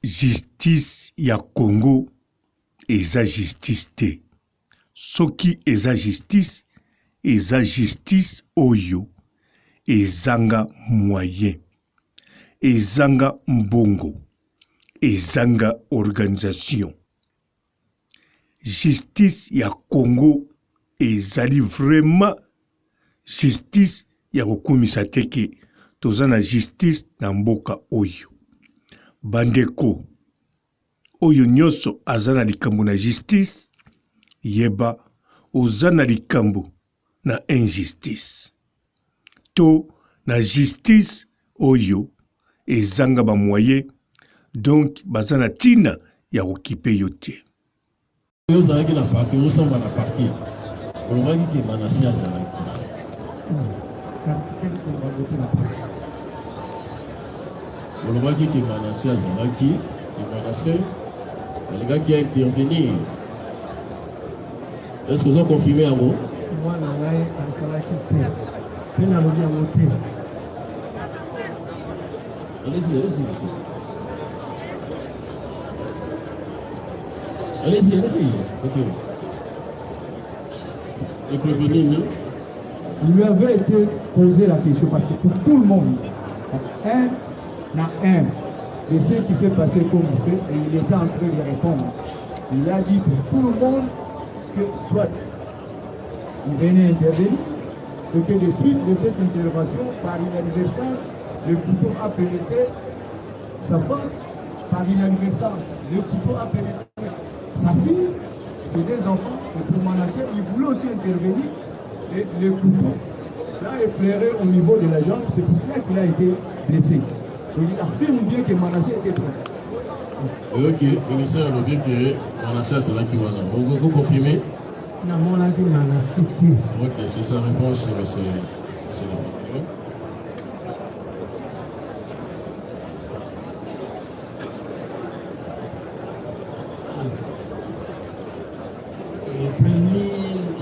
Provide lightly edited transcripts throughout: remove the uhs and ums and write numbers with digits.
justice ya Congo eza justice te. Soki eza justice oyo ezanga moyen, ezanga mbongo, ezanga organisation. Justice ya Congo ezali vraiment justice ya kokumisa teke tozana justice na mboka oyo. Bandeko oyo nyoso azana likambo na justice yeba ozana likambo na injustice. To na justice oyo ezanga ba moyen, donc bazana tina ya okipe yote. Ozalaki na parti, osamba na parti. Olobaki ke Manase azalaki. Olobaki ke Manase azalaki, et Manase alingaki a intervenir. Est-ce que vous avez confirmé à vous? Moi, je suis allez-y, monsieur. Allez-y. Ok. Le prévenu, il lui avait été posé la question parce que pour tout le monde, un de ce qui s'est passé comme vous faites, et il était en train de répondre. Il a dit pour tout le monde que soit il venait intervenir et que de suite de cette intervention, par inadvertance, le couteau a pénétré sa femme, par inadvertance, le couteau a pénétré sa fille, ses deux enfants, et pour Manase, il voulait aussi intervenir, et le couteau l'a effleuré au niveau de la jambe, c'est pour cela qu'il a été blessé. Donc il affirme bien que Manase était présent. Ok, le ministère a dit que Manase c'est là qui va là. Vous confirmez? Non, mon avis, Manase. Ok, c'est sa réponse, monsieur.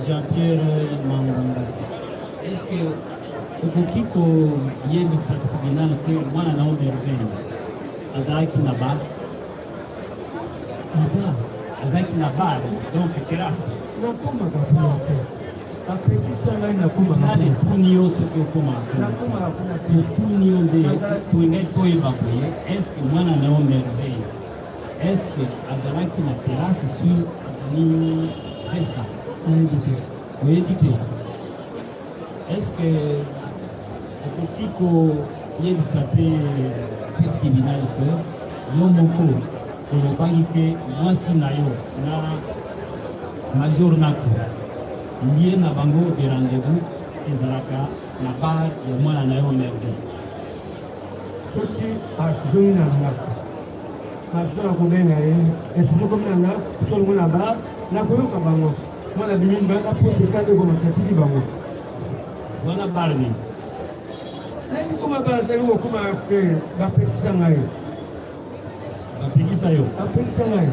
Jean-Pierre Mangambasi. Est-ce que ukukiko yemi certificat que mwana na omerveni azaki na bar azaki na bar donc classe na koma kafuna te apekisa ngai na koma nale tunio soki okoma na koma kafuna te tunio de tuingai toyeba koye est-ce que mwana na omerveni est-ce que azalaki na terrasse sur avenue Président? Oui, est-ce que le Kiko y a petit tribunal que Yomoko, pour le bagité, moi si nayo, na major nako, lié na bango de rendez-vous, ezalaka, na bar, et moi na nayo merde. Ce qui a joué na nako, major nako na et ce qui comme na sur le monde bar, na kono kabango. Moi, la limite, la pote cadre de mon critique, voilà, Barney. Là, comment va-t-elle ou comment la petite sangaï? La petite sangaï. La petite sangaï.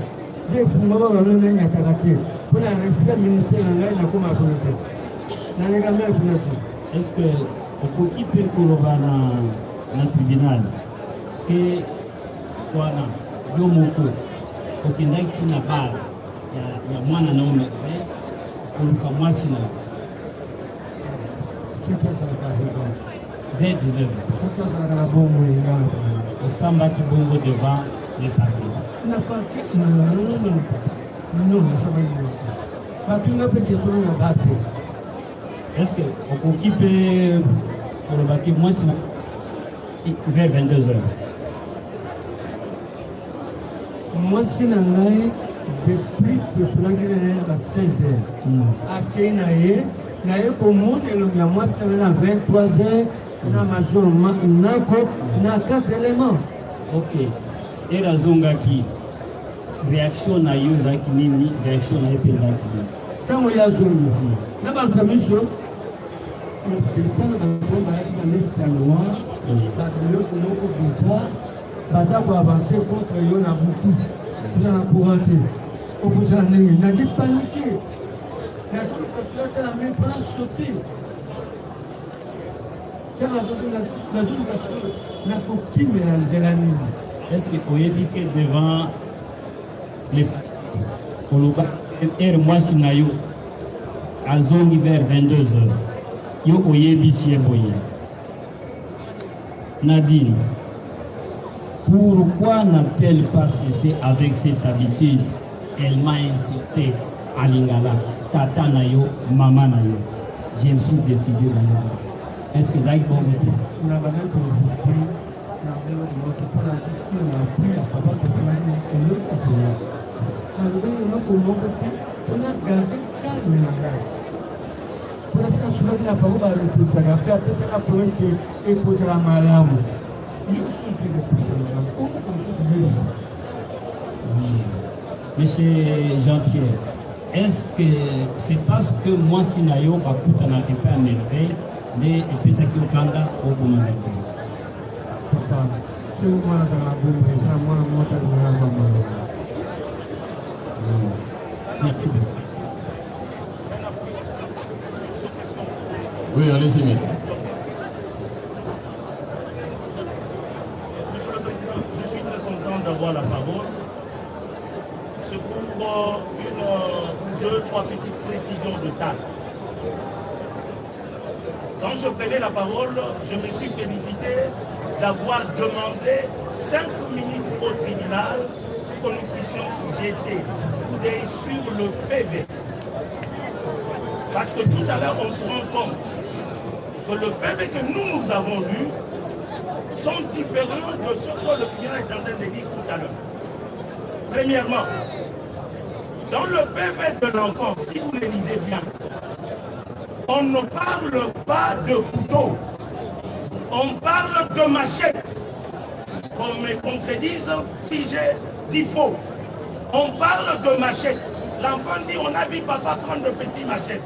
J'ai pour moi, on a un attaqué. Pour la respect ministère, on a un comment appeler. La négamé pour est-ce que au qui peut qu'on va dans le tribunal que voilà, Yomoko, au qui n'a pas de balle, il y a moins de noms. Koluka mwasi na 29 osamba kibongo devant les partis na parti non batuna pe kesolo na bate est-ce que okoki pe kolobaki mwasi na vers 22h mwasi na ngai depuis que cela est à 16h. À Kenaye, naye commune et le moi c'est à 23h, na majorement na 4 éléments. OK. Et la zongaki réaction na yo zaki nini, réaction na pesa ki. Quand il y a zone, na ba famille c'est quand on va être dans le noir, ça veut dire que bizarre, baza pour avancer contre yo na beaucoup. Vous en encouragez. Vous n'a dit paniquer. La main pour sauter. Car la douleur n'a pas qui réaliser la ligne. est-ce que vous avez dit que devant les Koloba, et moi si nayo, à zone hiver 22h, yo oyebi si boye. Nadine, pourquoi n'a-t-elle pas cessé avec cette habitude? Elle m'a incité à Lingala, tata nayo, maman nayo. Je me suis décidé d'aller voir. Est-ce que ça est bon? Monsieur Jean-Pierre, est-ce que c'est parce que moi, si nayo, bakuta na kepe à merveille, mais et puis c'est qu'il y a au Boumane? Papa, c'est moi dans la boule, mais ça, moi, dans la boule. Merci beaucoup. Oui, allez-y, maître. Monsieur le Président, je suis très content d'avoir la parole. C'est pour deux, trois petites précisions de taille. Quand je prenais la parole, je me suis félicité d'avoir demandé 5 minutes au tribunal pour que nous puissions jeter coup d'œil sur le PV. Parce que tout à l'heure, on se rend compte que le PV que nous avons lu sont différents de ce que le tribunal est en train de dire tout à l'heure. Premièrement, dans le PV de l'enfant, si vous le lisez bien, on ne parle pas de couteau, on parle de machette. Qu'on me contredise si j'ai dit faux. On parle de machette. L'enfant dit, on a vu papa prendre de petites machettes.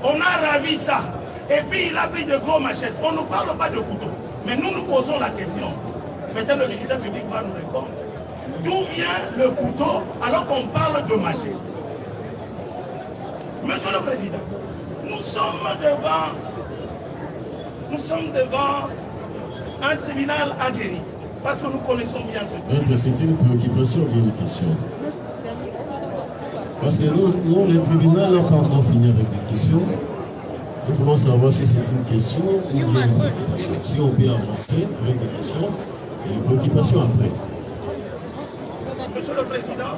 On a ravi ça. Et puis il a pris de gros machettes. On ne parle pas de couteau. Mais nous nous posons la question. Peut-être le ministère public va nous répondre. D'où vient le couteau alors qu'on parle de machette? Monsieur le Président, nous sommes devant un tribunal aguerri. Parce que nous connaissons bien ce truc. Maître, c'est une préoccupation ou une question? Parce que nous, le tribunal n'a pas encore fini avec les questions. Nous voulons savoir si c'est une question ou bien une préoccupation. Si on peut avancer avec les questions et les préoccupations après. Monsieur le Président,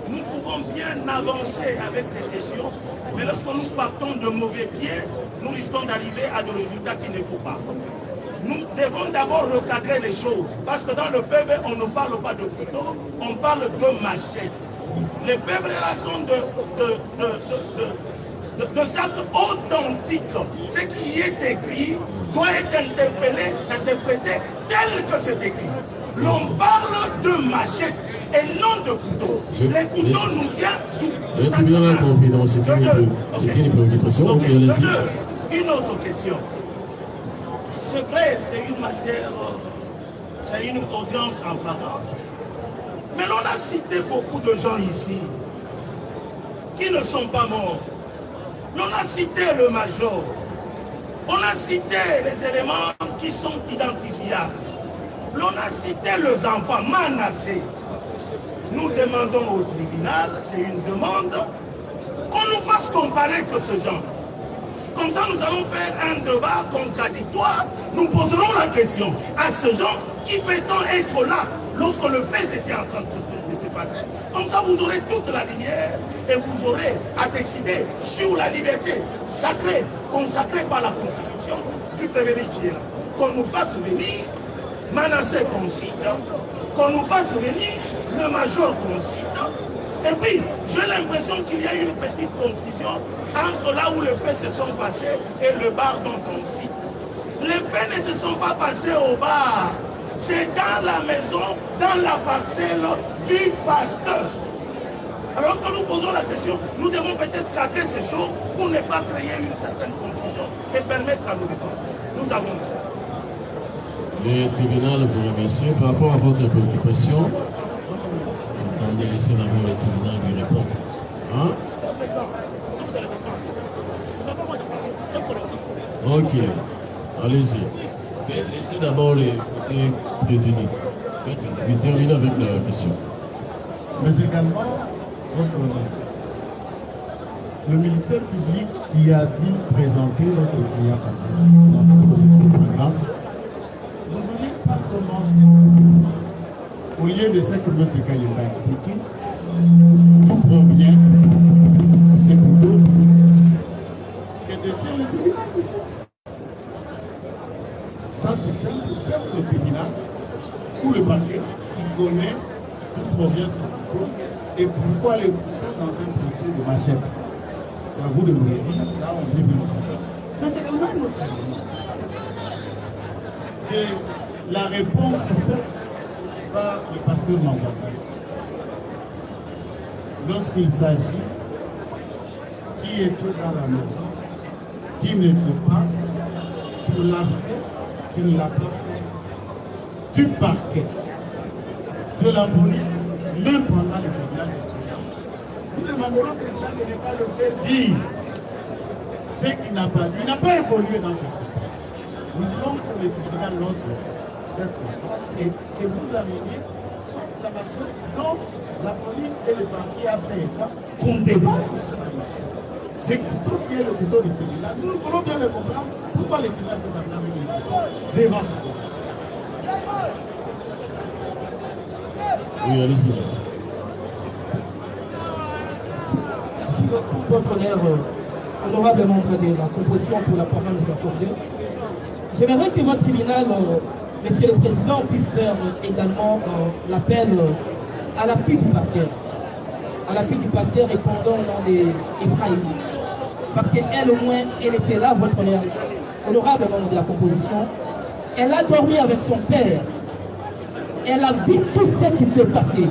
nous pouvons bien avancer avec les questions, mais lorsque nous partons de mauvais pieds, nous risquons d'arriver à des résultats qu'il ne faut pas. Nous devons d'abord recadrer les choses, parce que dans le PV, on ne parle pas de couteau, on parle de machette. Les PV là sont de actes authentiques. Ce qui est écrit doit être interprété tel que c'est écrit. L'on parle de machette et non de couteau. Les couteaux nous viennent d'où? Le tribunal a compris, donc c'est une préoccupation. Okay. Allez-y. Une autre question. C'est vrai, c'est une matière, c'est une audience en flagrance. Mais l'on a cité beaucoup de gens ici qui ne sont pas morts. L'on a cité le major. On a cité les éléments qui sont identifiables. L'on a cité les enfants menacés. Nous demandons au tribunal, c'est une demande, qu'on nous fasse comparaître ce genre. Comme ça, nous allons faire un débat contradictoire. Nous poserons la question à ce genre, qui peut-on être là lorsque le fait s'était en train de se passer. Comme ça, vous aurez toute la lumière et vous aurez à décider sur la liberté sacrée, consacrée par la Constitution du prévenu qui est là. Qu'on nous fasse venir Manassé qu'on cite, qu'on nous fasse venir le major qu'on cite. Et puis, j'ai l'impression qu'il y a une petite confusion entre là où les faits se sont passés et le bar dont on cite. Les faits ne se sont pas passés au bar. C'est dans la maison, dans la parcelle du pasteur. Alors que nous posons la question, nous devons peut-être cadrer ces choses pour ne pas créer une certaine confusion et permettre à nos défendre. Nous avons. Le tribunal vous remercie. Par rapport à votre préoccupation, attendez, laissez d'abord le tribunal lui répondre. Hein? Ok, allez-y. Laissez d'abord les côtés prévenus. Oui, terminez avec la question. Mais également, votre honneur. Le ministère public qui a dit présenter notre client dans cette procédure de flagrance, vous n'auriez pas commencé, au lieu de ce que notre cas va expliquer, tout provient, c'est plutôt que de dire le tribunal ici. Ça c'est simple, le tribunal ou le parquet qui connaît d'où provient ce couteau et pourquoi le couteau dans un procès de machette. C'est à vous de nous le dire, là on vient de le savoir. Mais c'est quand même notre argument. Et la réponse faite par le pasteur Mangwangas, lorsqu'il s'agit qui était dans la maison, qui n'était pas, tu l'as fait, tu ne l'as pas fait, du parquet, de la police, même pendant le tribunal de Sénat. Nous demandons au tribunal de ne pas le faire dire ce qu'il n'a pas dit. Il n'a pas évolué dans ce point. Nous voulons que le tribunal note cette constance et que vous ameniez sorte la machine dont la police et le parquet a fait état qu'on débatte sur la machine. C'est le couteau qui est le couteau du tribunal. Nous voulons bien le comprendre. Pourquoi le tribunal s'est amené avec le couteau devant ce tribunal? Oui, allez-y. Merci beaucoup, votre honneur, honorable membre de la composition pour la parole nous accorder. J'aimerais que votre tribunal, Monsieur le Président, puisse faire également l'appel à la fille du pasteur. À la fille du pasteur répondant au nom d'Ephraïm. Parce qu'elle, au moins, elle était là, votre honneur, honorable membre de la composition. Elle a dormi avec son père. Elle a vu tout ce qui se passait.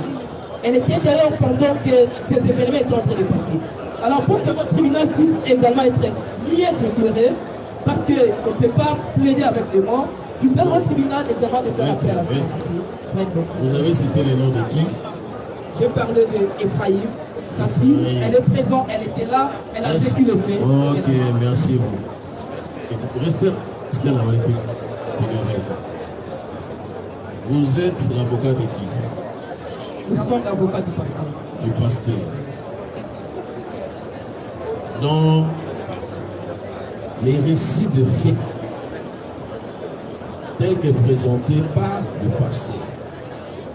Elle était d'ailleurs pendant que ces événements étaient en train de passer. Alors pour que votre tribunal puisse également être mieux éclairé, parce qu'on ne peut pas plaider avec les morts, il peut votre tribunal également de faire appel à la fille. Vous avez cité les noms de qui? Je parlais d'Ephraïm, sa fille, elle est présente, elle était là, elle a vécu le fait. Ok, merci vous. Restez la vérité. Vous êtes l'avocat de qui? Nous sommes l'avocat du pasteur. Du pasteur. Dans les récits de faits tels que présentés par le pasteur,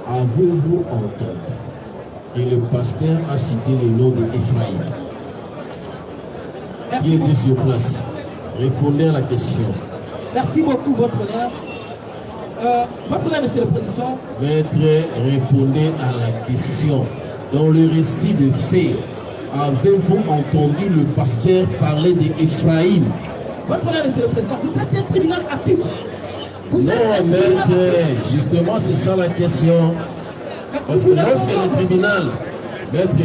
avez-vous entendu que le pasteur a cité le nom d'Ephraïm qui était sur place? Répondez à la question. Merci beaucoup, votre honneur. Votre honneur, Monsieur le Président. Maître, répondez à la question. Dans le récit de faits, avez-vous entendu le pasteur parler d'Ephraïm? Votre honneur, Monsieur le Président, vous êtes un tribunal actif. Non, maître, justement, c'est ça la question. Parce que lorsque le tribunal, maître,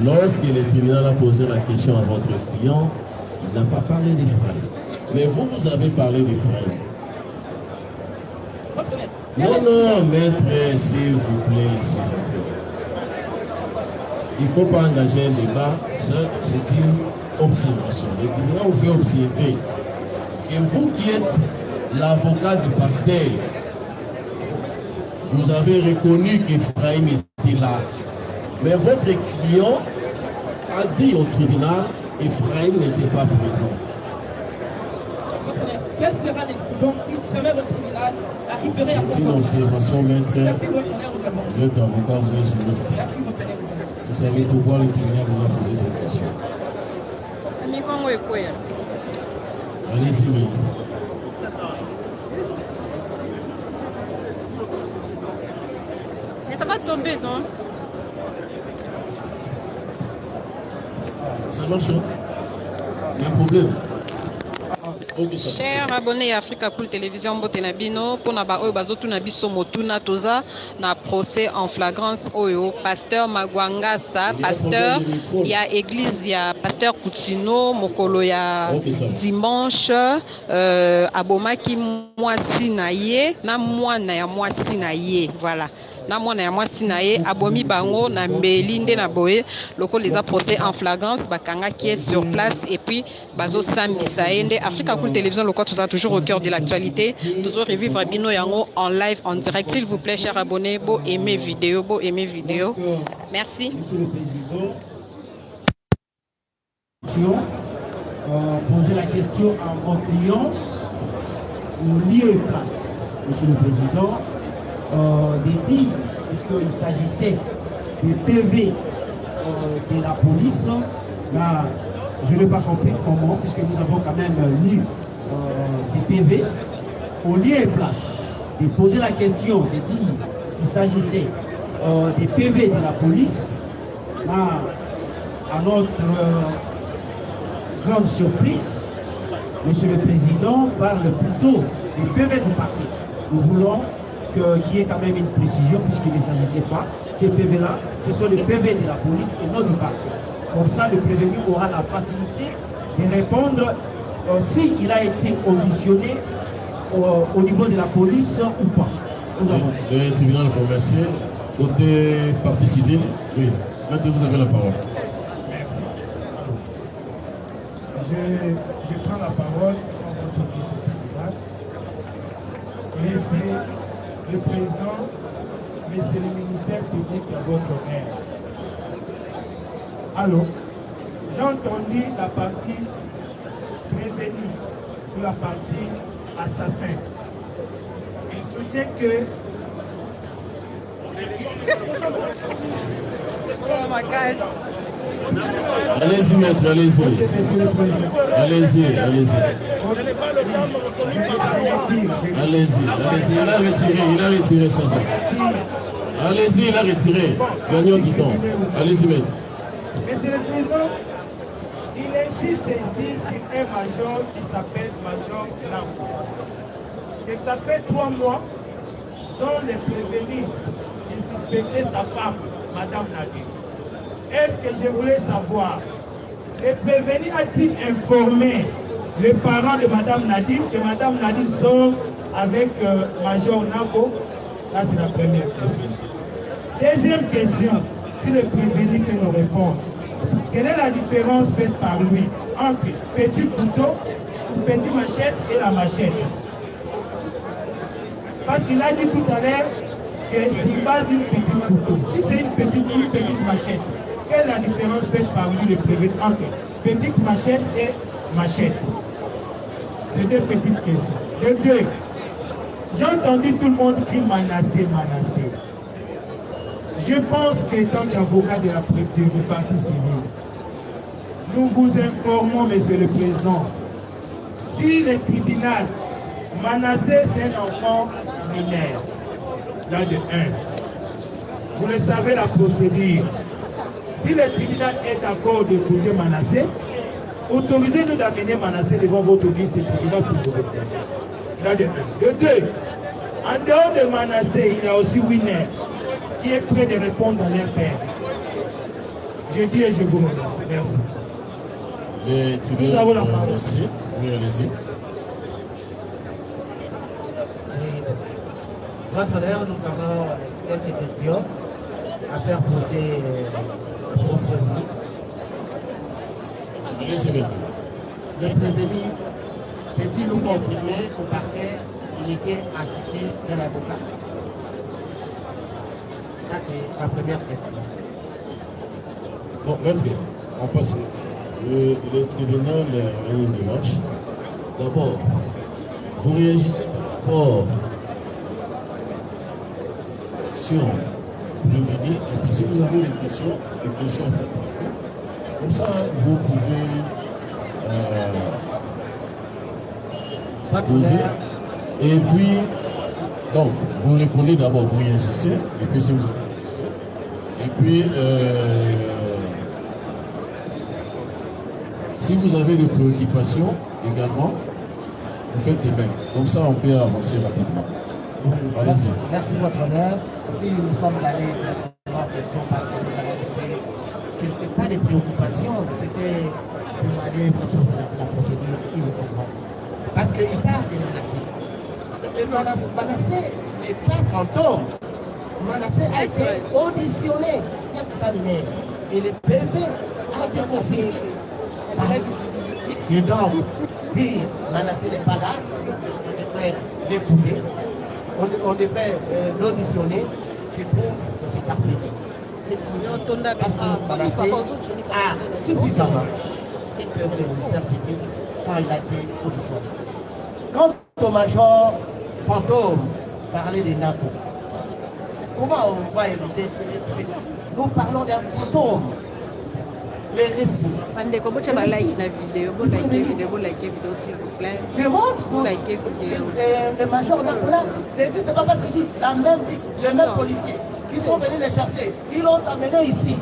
lorsque le tribunal a posé la question à votre client, il n'a pas parlé d'Ephraïm. Mais vous avez parlé d'Ephraïm. Non, maître, s'il vous plaît, s'il vous plaît. Il ne faut pas engager un débat, c'est une observation. Le tribunal vous fait observer. Et vous qui êtes l'avocat du pasteur, vous avez reconnu qu'Ephraïm était là. Mais votre client a dit au tribunal qu'Ephraïm n'était pas présent. Quel sera l'incident si jamais le tribunal arriverait à... C'est une observation, maître. Vous êtes avocat, vous êtes juriste. Vous savez pourquoi le tribunal vous a posé cette question. Allez-y vite. Mais ça va tomber, non? Ça marche, hein? Il y a un problème. Chers abonnés à Africa Cool Télévision Botenabino, pour naba oyo bazotuna biso motuna toza na procès en flagrance oyo pasteur Magwangasa, pasteur ya église ya pasteur Kutino mokolo ya dimanche abomaki mwasi na ye na mwana ya mwasi na ye, voilà. na mwana ya mwasi na ye abomi bango na mbeli nde na boye loko les a procès en flagrance bakanga qui est sur place et puis bazo sambisa ye nde Africa Cool Télévision loko tout ça toujours au cœur de l'actualité toujours revivre bino yango en live en direct s'il vous plaît chers abonnés beau aimer vidéo merci. Monsieur le Président, poser la question à mon client lieu et place, Monsieur le Président, des dires, puisqu'il s'agissait des PV de la police. Là, je n'ai pas compris comment, puisque nous avons quand même lu ces PV au lieu et place. De poser la question, de dire qu'il s'agissait des PV de la police. Là, à notre grande surprise, Monsieur le Président parle plutôt des PV du parquet. Nous voulons qu'il y ait quand même une précision puisqu'il ne s'agissait pas. Ces PV-là, ce sont les PV de la police et non du parquet. Comme ça, le prévenu aura la facilité de répondre s'il a été auditionné au niveau de la police ou pas. Nous avons. Le tribunal vous remercie. Côté partie civile, oui. Maintenant, vous avez la parole. Merci. Je prends la parole sur votre question tribunal. Et c'est le président, mais c'est le ministère public à votre honneur. Alors, j'ai entendu la partie prévenue ou la partie assassin. Il soutient que allez-y, maître, allez-y. Allez-y. Allez-y, il a retiré ça. Allez-y, il a retiré. Gagnons du temps. Allez-y, maître. Monsieur le Président, il insiste ici sur un major qui s'appelle Major Lambo. Et ça fait 3 mois dont les prévenus suspectait sa femme, Madame Nadim. Est-ce que je voulais savoir, le prévenu a-t-il informé les parents de Madame Nadim que Madame Nadim sort avec Major Nabo? Là, c'est la première question. Deuxième question, si le prévenu peut nous répondre. Quelle est la différence faite par lui entre petit couteau ou petite machette et la machette? Parce qu'il a dit tout à l'heure que c'est base d'une petite couteau. Si c'est une petite machette, quelle est la différence faite par lui le prévenu entre petite machette et machette? C'est deux petites questions. Les deux, j'ai entendu tout le monde qui menaçait. Je pense qu'étant qu'avocat de la partie civile, nous vous informons, Monsieur le Président, si le tribunal menacé, c'est un enfant mineur, là de 1. Vous le savez, la procédure. Si le tribunal est d'accord d'écouter Manassé, autorisez-nous d'amener Manassé devant votre guise de tribunal pour vous aider. Là de 1. De 2, en dehors de Manassé, il y a aussi Winner qui est prêt de répondre à leur père. Je dis et je vous remercie. Merci. Nous avons la parole. Merci. Oui, allez-y. Votre honneur, nous avons quelques questions à faire poser au prévenu. Le prévenu peut-il nous confirmer qu'au parquet, il était assisté d'un avocat? Ça, c'est la première question. Bon, maître, on passe. Le tribunal a une démarche. D'abord, vous réagissez par rapport sur le venir, et puis si vous avez des questions comme ça, vous pouvez poser. Et puis, donc, vous répondez d'abord, vous réagissez, et puis si vous avez des questions. Et puis, si vous avez des préoccupations également, vous faites des mains. Comme ça, on peut avancer rapidement. Merci, votre honneur. Si nous sommes allés directement en question parce que nous avons trouvé, ce n'était pas des préoccupations, mais c'était une manière de la procédure inutilement. Parce qu'il parle de Manassé. Le Manassé n'est pas fantôme. Manassé a été auditionné, examiné, et le PV a été consigné. Et donc, dire Manassé n'est pas là, on devrait l'écouter, on devrait l'auditionner, je trouve que c'est parfait. C'est inutile, parce que Manassé a suffisamment éclairé le ministère public quand il a été auditionné. Quant au major fantôme, parler des NAPO, comment on va éviter? Nous parlons d'un fantôme. Les récits. Démontre que les majors là n'existent pas parce qu'ils disent les mêmes policiers qui sont venus les chercher, ils l'ont amené ici.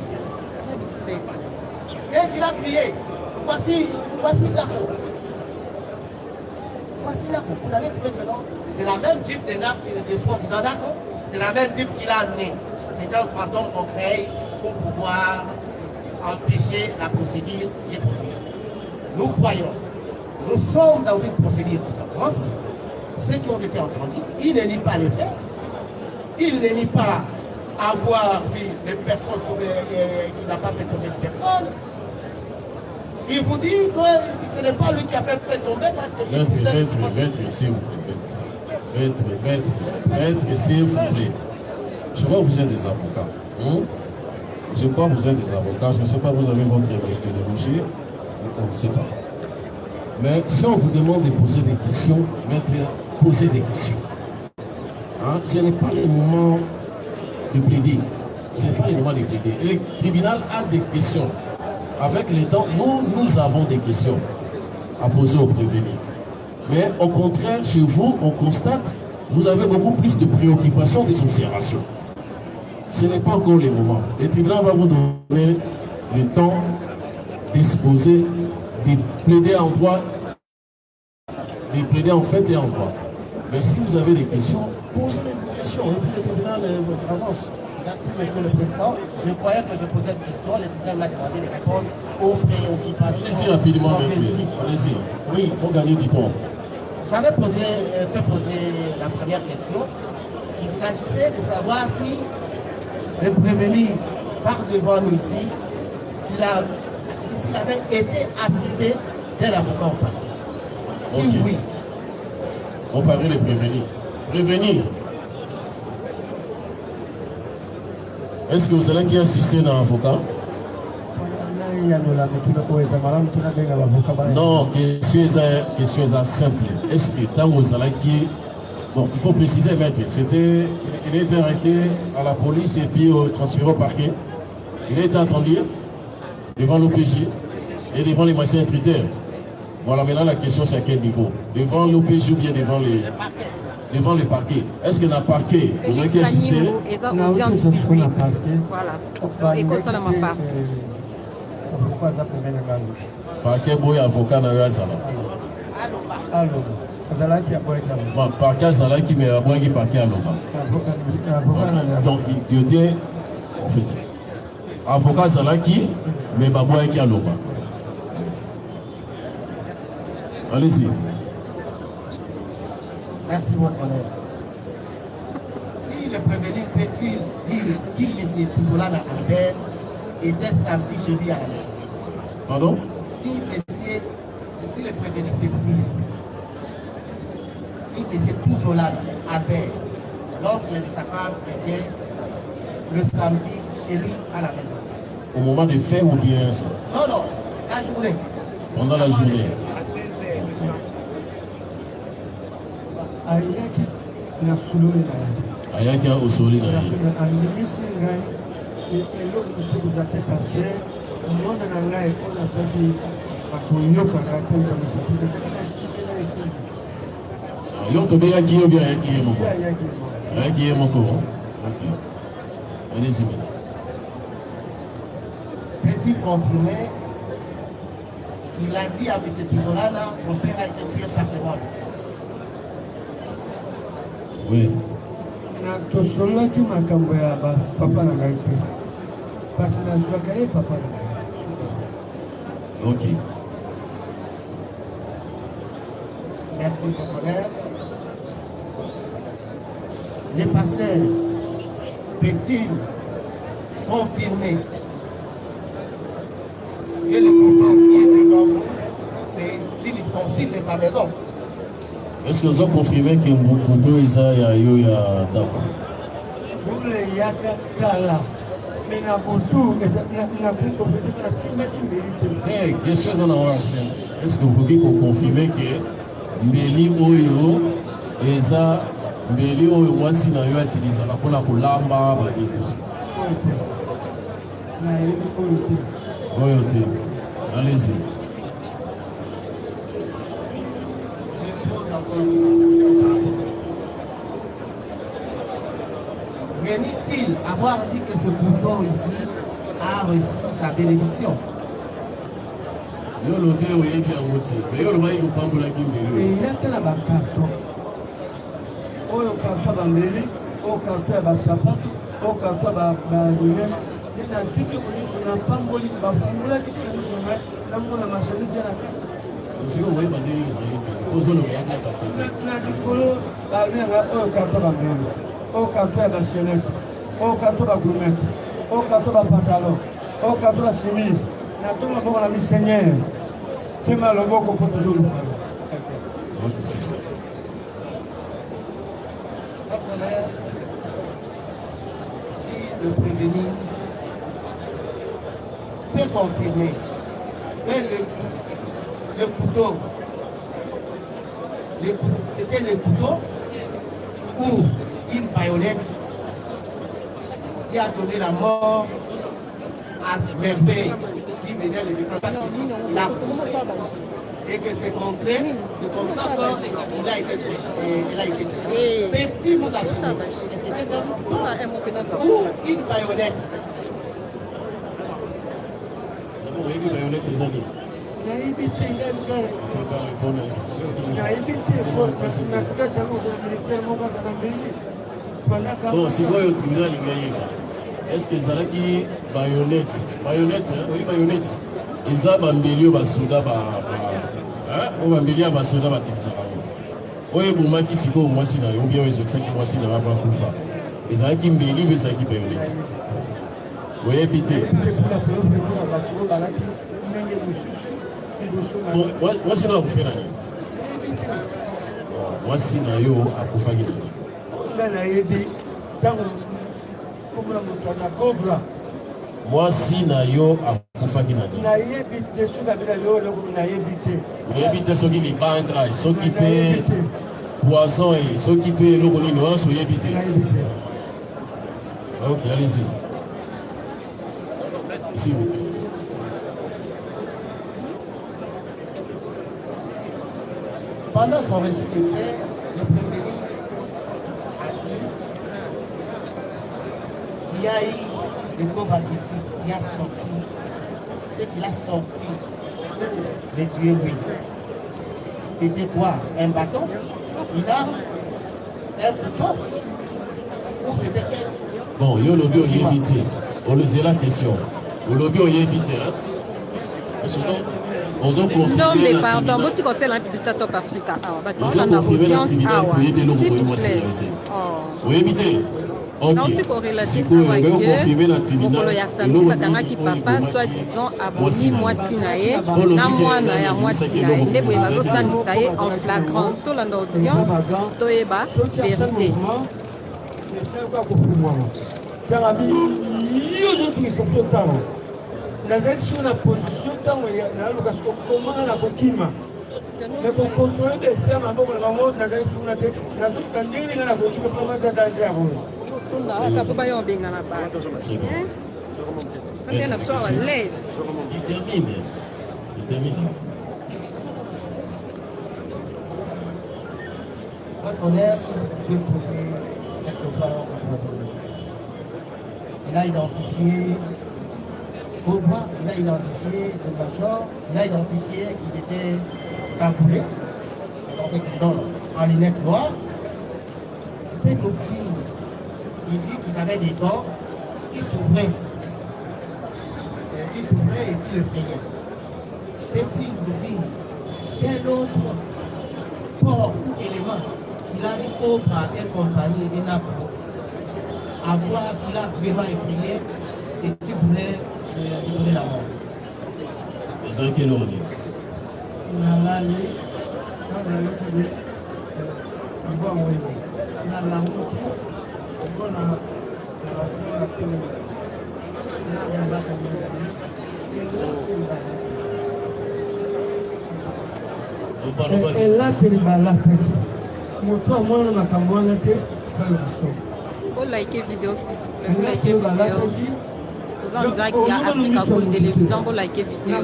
Et qu'il a crié, voici la cour. Voici la cour. Vous avez trouvé que non? C'est la même type de nappe et de soins disant d'accord. C'est la même type qu'il a amené. C'est un fantôme qu'on crée pour pouvoir empêcher la procédure qui est produite. Nous croyons, nous sommes dans une procédure de flagrance. Ceux qui ont été entendus, ils ne nient pas les faits. Ils ne nient pas avoir vu les personnes qui n'a pas fait tomber de personne. Il vous dit que ce n'est pas lui qui a fait tomber parce que... Maître, s'il vous plaît. Maître, s'il vous plaît. Je vois que vous êtes des avocats. Je crois que vous êtes des avocats. Je ne sais pas, vous avez votre méthodologie. On ne sait pas. Mais si on vous demande de poser des questions, maître, posez des questions. Hein? Ce n'est pas le moment de plaider. Ce n'est pas le moment de plaider. Et le tribunal a des questions. Avec le temps, nous avons des questions à poser aux prévenus. Mais au contraire, chez vous, on constate, vous avez beaucoup plus de préoccupations, des observations. Ce n'est pas encore le moment. Le tribunal va vous donner le temps d'exposer, de plaider en droit, de plaider en fait et en droit. Mais si vous avez des questions, posez les questions et puis le tribunal avance. Merci, Monsieur le Président. Je croyais que je posais une question. Le tribunal m'a demandé de répondre aux préoccupations. Allez-y rapidement, maître. Allez-y. Oui. Il faut gagner du temps. J'avais fait poser la première question. Il s'agissait de savoir si le prévenu part devant nous ici, s'il avait été assisté d'un avocat ou pas. Si Okay. oui. On parlait de prévenir. Prévenir. Est-ce que vous allez qui assister dans l'avocat? Non, question est simple. Est-ce que tant vous allez qui... Bon, il faut préciser, maître, il a été arrêté à la police et puis transféré au parquet. Il a été entendu devant l'OPJ et devant les magistrats instructeurs. Voilà, maintenant la question c'est à quel niveau? Devant l'OPJ ou bien devant le parquet? Est-ce que dans le parquet, vous avez assisté? Voilà. Et constat dans ma part. Parquet boy avocat dans la salle. Bon, parquet salle qui met à boire qui parquet à l'oba. Donc tu dis en fait avocat salle qui met à boire qui à l'oba. Allez-y. Merci, votre honneur. Si le prévenu peut-il dire si M. Touzoulana Albert était samedi chez lui à la maison? Pardon? Si le prévenu peut dire si M. Touzoulana Albert, l'oncle de sa femme, était le samedi chez lui à la maison. Au moment des faits ou bien ça? Non, la journée. Pendant la journée. ayaki na suloli na ye ayaki osoli na ye andimisi ngai eloko mosusu koza te paster mwana na ngai mpona ataki akoyoka ngai mpe otamokatiki ezaki na kite na esili yo tobengaki yo bien ayaki ye moko ayaki ayaki ye moko ok allez-y maintenant. Peut-il confirmer qu'il a dit à M. Touzoulana son père a été tué par le roi? Oui. na tosololaki makambo ya papa na ngai te kasi nazwaka ye papa na ngai. Ok. Merci, votre honneur. Les pasteurs peut-il confirmer que le couteau qui est devant vous, c'est l'ustensile de sa maison? Est-ce que vous avez confirmé que mon couteau est à Dako? Question en avance. Est-ce que vous pouvez confirmer que Mbeli Oyo Eza Mbeli Oyo mwasi na yo atiliza pour kulamba ba tout ça? Oyo te. Allez-y. Venait-il avoir dit que ce couteau ici a reçu sa bénédiction? Yo le bien oui bien moti. Mais yo le mai ko pambola ki mbeli. Il y a que la carton. Oyo carton ba mbeli, o carton ba sapato, o carton ba lunette. Il y a tout que nous sommes pamboli ba fumula qui nous sommes na mona machine de la carte. Si vous voyez bandeli ezali pe. Ozo le ya ka ka. Na dikolo ba lenga o carton ba mbeli. O carton ba chenette. O carton ba lunette. O carton ba pantalon. O carton ba chemise. Na tout le monde la mi Seigneur. C'est mal au beaucoup pour toujours. Votre honneur, si le prévenu peut confirmer que le couteau, c'était le couteau ou une baïonnette qui a donné la mort à Merveille qui venait de défendre, il a poussé et que c'est comme ça qu'il a été fait. Petit nous a trouvé. Et c'était donc pour une baïonnette. Oui, une baïonnette, c'est ça. Bon, si vous avez tribunal, est-ce que Zalaki baïonnette, oui, baïonnette, ils ont bambélio basuda on bambélio basuda batikisa. Oui, pour moi qui s'y go, moi si na yo bien ils ont ça qui moi si na va faire kufa. Ils ont qui mbélio mais ça qui baïonnette. Oui, habité. Moi si na vous faire nani. Moi si na yo akufa gina. Moi si na yo akufaki na ni. Na yebite suka bila yo loko na yebite. Yebite soki li banga, soki pe poison et soki pe loko ni no so yebite. OK, allez-y. S'il vous plaît. Pendant son récit de fait, le prévenu a dit qu'il y a eu le combat qui a sorti, c'est qu'il a sorti de tuer lui. C'était quoi? Un bâton? Il a un couteau? Ou c'était quel? Bon, yo lobby on y évité. On le la question. Au lobby on y évité. Non, mais pardon, vous conseil la publicité Top Africa. On a audience. Oui, évité. Non, tu corrélatif mokolo ya samedi bakangaki papa soi-disant aboni mwasi na ye na mwana ya mwasi na ye nde boye bazosambisa ye en flagrance tolanda audience toyeba vérité. Nazali sur la position ntango naluka siko komanga na kokima me kokontrole defere maboko na bango nazali suna te nazoka ndenge ninga na kokima pamata danger ya boye aka po bayo obengana bato na biso awa lese. Il termine. Votre honneur, si vous pouvez poser cette question au prévenu. Il a identifié Cobra, il a identifié le major, il a identifié qu'ils étaient cagoulés en lunettes noires. Il peut nous dire, il dit qu'ils avaient des dents qui s'ouvraient et qui le frayaient. Peut-il nous dire quel autre corps ou élément il a dit Cobra et compagnie et Napo à voir qu'il a vraiment effrayé et qui voulait lui donner la mort. C'est quel ordre? Likez vidéo s'il vous plaît. Likez vidéo. Vous en direct il y a Africa Gold Télévision. Vous likez vidéo.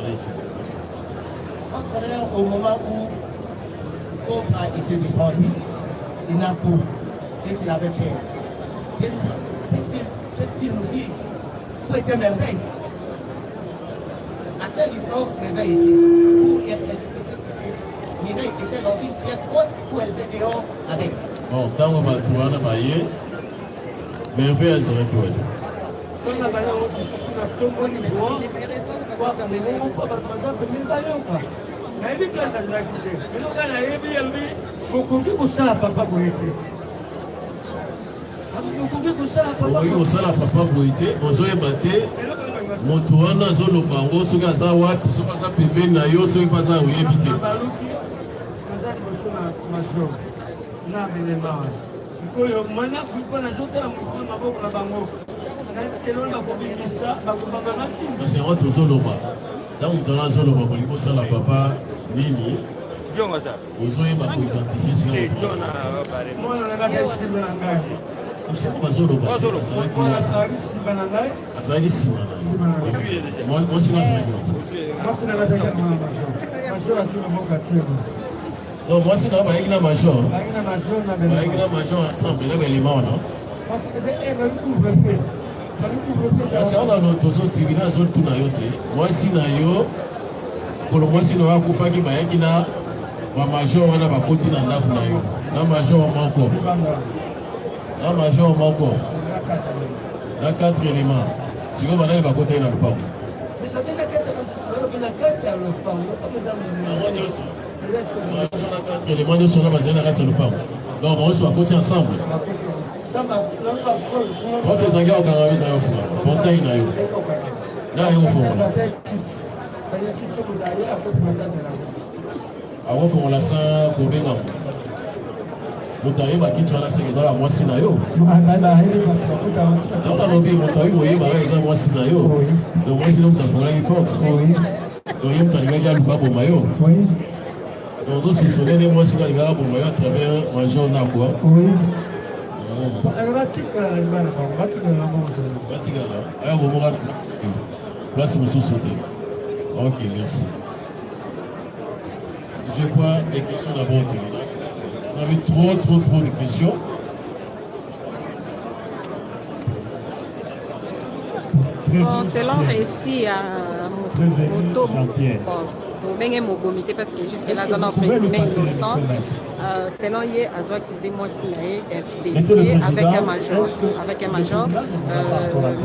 Merci. Votre frère, au moment où Cobb a été défendu, il n'a pas et qu'il avait peur. Peut-il nous dire où était Merveille? À quelle distance Merveille était? Où Mireille était dans une pièce haute où elle était dehors avec? Bon, tant que tu vas en parler, Merveille a zéro qui okoki kosala papa boye te ozoyeba te moto wana azoloba yango soki aza wapi soki aza pembeni na yo soki mpe aza oyebi te sikoyo mwana kuipa na zotala mokolo maboko na bango elona bakobimisa bakobanga na nini kasi yango tozoloba ntango moto wana azoloba kolingi kosala papa nini ozoyeba koidentifie sika mwana na ngai esimba na ngai osiko bazoloba azalaki nsima na mwasino azalaki mwasi na bazalaki na major atuna boka tiema donc mwasi na bayaki na major bayaki na major ensemble na baelema wana kasi aona tozotibina azotuna yo te mwasi na yo kolo mwasi na yo akufaki bayaki na bamajor wana bakoti na ndako na yo na major moko na major moko na 4 éléments sikoyo banani bakotaki na lupango yango nyonso major na 4 éléments nyonso wana bazali na kati ya lupango donc bango bakoti ensemble porte ezangi akokanga yo ezangi ofunga portail na yo na yango fongola akofongola sa kobenga moto ayeba kiti wana seke ezaka mwasi na yo donc nalobi moto ayi koyebaka eza mwasi na yo donc mwasi no moto afongolaki porte donc ye moto alingaki aluka boma yo donc ozosifone nde mwasi ngo alingaka boma yo à travers major na kwa batikala aya bomoka place mosusu te ok merci je crois les questions d'abord terminées. On avait trop de questions. Bon, selon récit à Moto, bien mon comité parce que jusqu'à là dans notre présumé innocent, selon hier a accusé moi d'infidélité avec un major,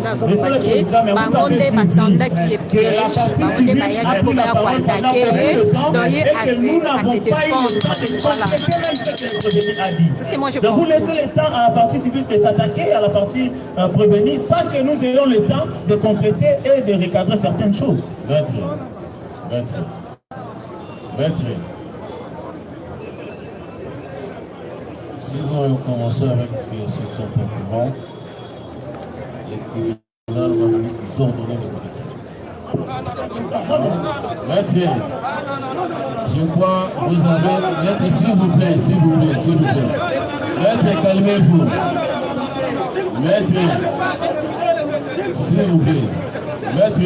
dans un paquet, bangonde batanda qui est piège, bangonde baya qui peut attaquer, donc à se défendre, voilà. C'est ce que moi je pense. Vous laissez le temps à la partie civile de s'attaquer, à la partie prévenue, sans que nous ayons le temps de compléter et de recadrer certaines choses. Maître, si vous avez commencé avec ce comportement, le tribunal va vous ordonner de vous retirer. Maître, je crois que vous avez... Maître, s'il vous plaît. Maître, calmez-vous. Maître, s'il vous plaît. Maître,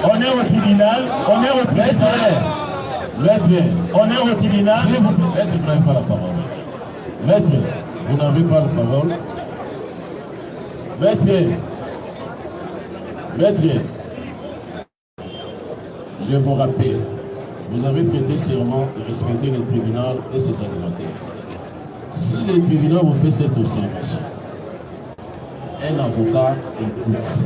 on est au tribunal, on est au tribunal. S'il vous plaît, maître, vous n'avez pas la parole. Maître, vous n'avez pas la parole. Maître, je vous rappelle, vous avez prêté serment de respecter le tribunal et ses animateurs. Si le tribunal vous fait cette observation, un avocat écoute.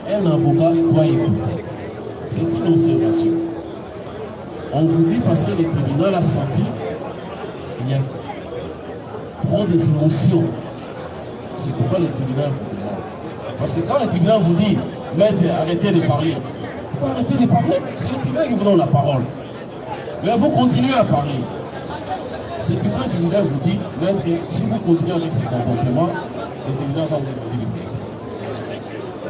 Un avocat doit écouter. C'est une observation. On vous dit parce que le tribunal a senti qu'il y a trop d'émotions. C'est pourquoi le tribunal vous demande. Parce que quand le tribunal vous dit, maître, arrêtez de parler, il faut arrêter de parler. C'est le tribunal qui vous donne la parole. Mais vous continuez à parler. C'est pourquoi le tribunal vous dit, maître, si vous continuez avec ce comportement, le tribunal va vous demander de plainte.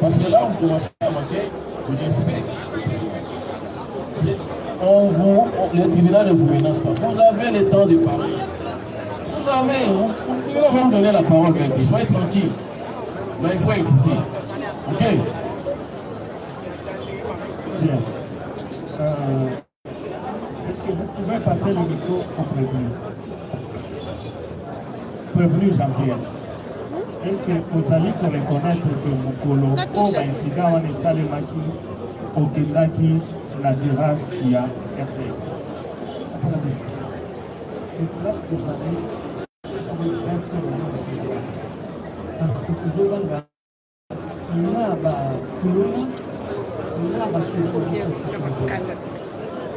Parce que là, vous commencez à manquer de respect au tribunal. Le tribunal ne vous menace pas. Vous avez le temps de parler. Vous avez, le tribunal va vous donner la parole, maître. Il faut être tranquille. Mais il faut écouter. Ok? Bien. Est-ce que vous pouvez passer le micro au prévenu? Prévenu Jean-Pierre. Est-ce que vous allez reconnaître que Mokolo, au Baïsida, on est Salemaki, au Kendaki, la Duras, il y a RD? Parce que toujours il y a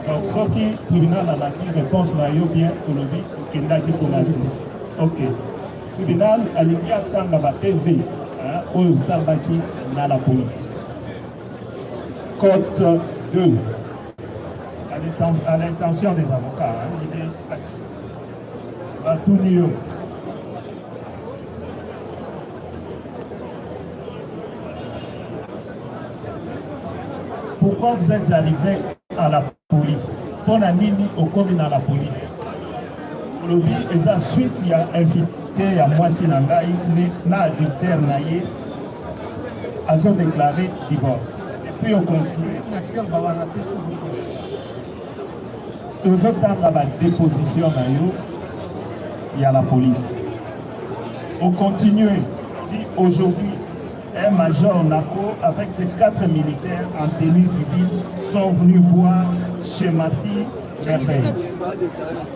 donc, ce qui le tribunal a la réponse là, il bien pour le dire, Kendaki pour la vie. Ok. Le tribunal a l'idée d'attendre la TV, au Sambaki, dans la police. Code 2. À l'intention des avocats, l'idée assistée. Va tout mieux. Pourquoi vous êtes arrivé à la police? Pour la nini au commune à la police. Aujourd'hui, et à suite, il y a invité à moi si Nangaï, na adultère naïe, ils ont déclaré divorce. Et puis on continue. Nous autres, dans la déposition, il y a la police. On continue. Aujourd'hui, un major Nako, avec ses 4 militaires en tenue civile, sont venus boire chez ma fille Merveille,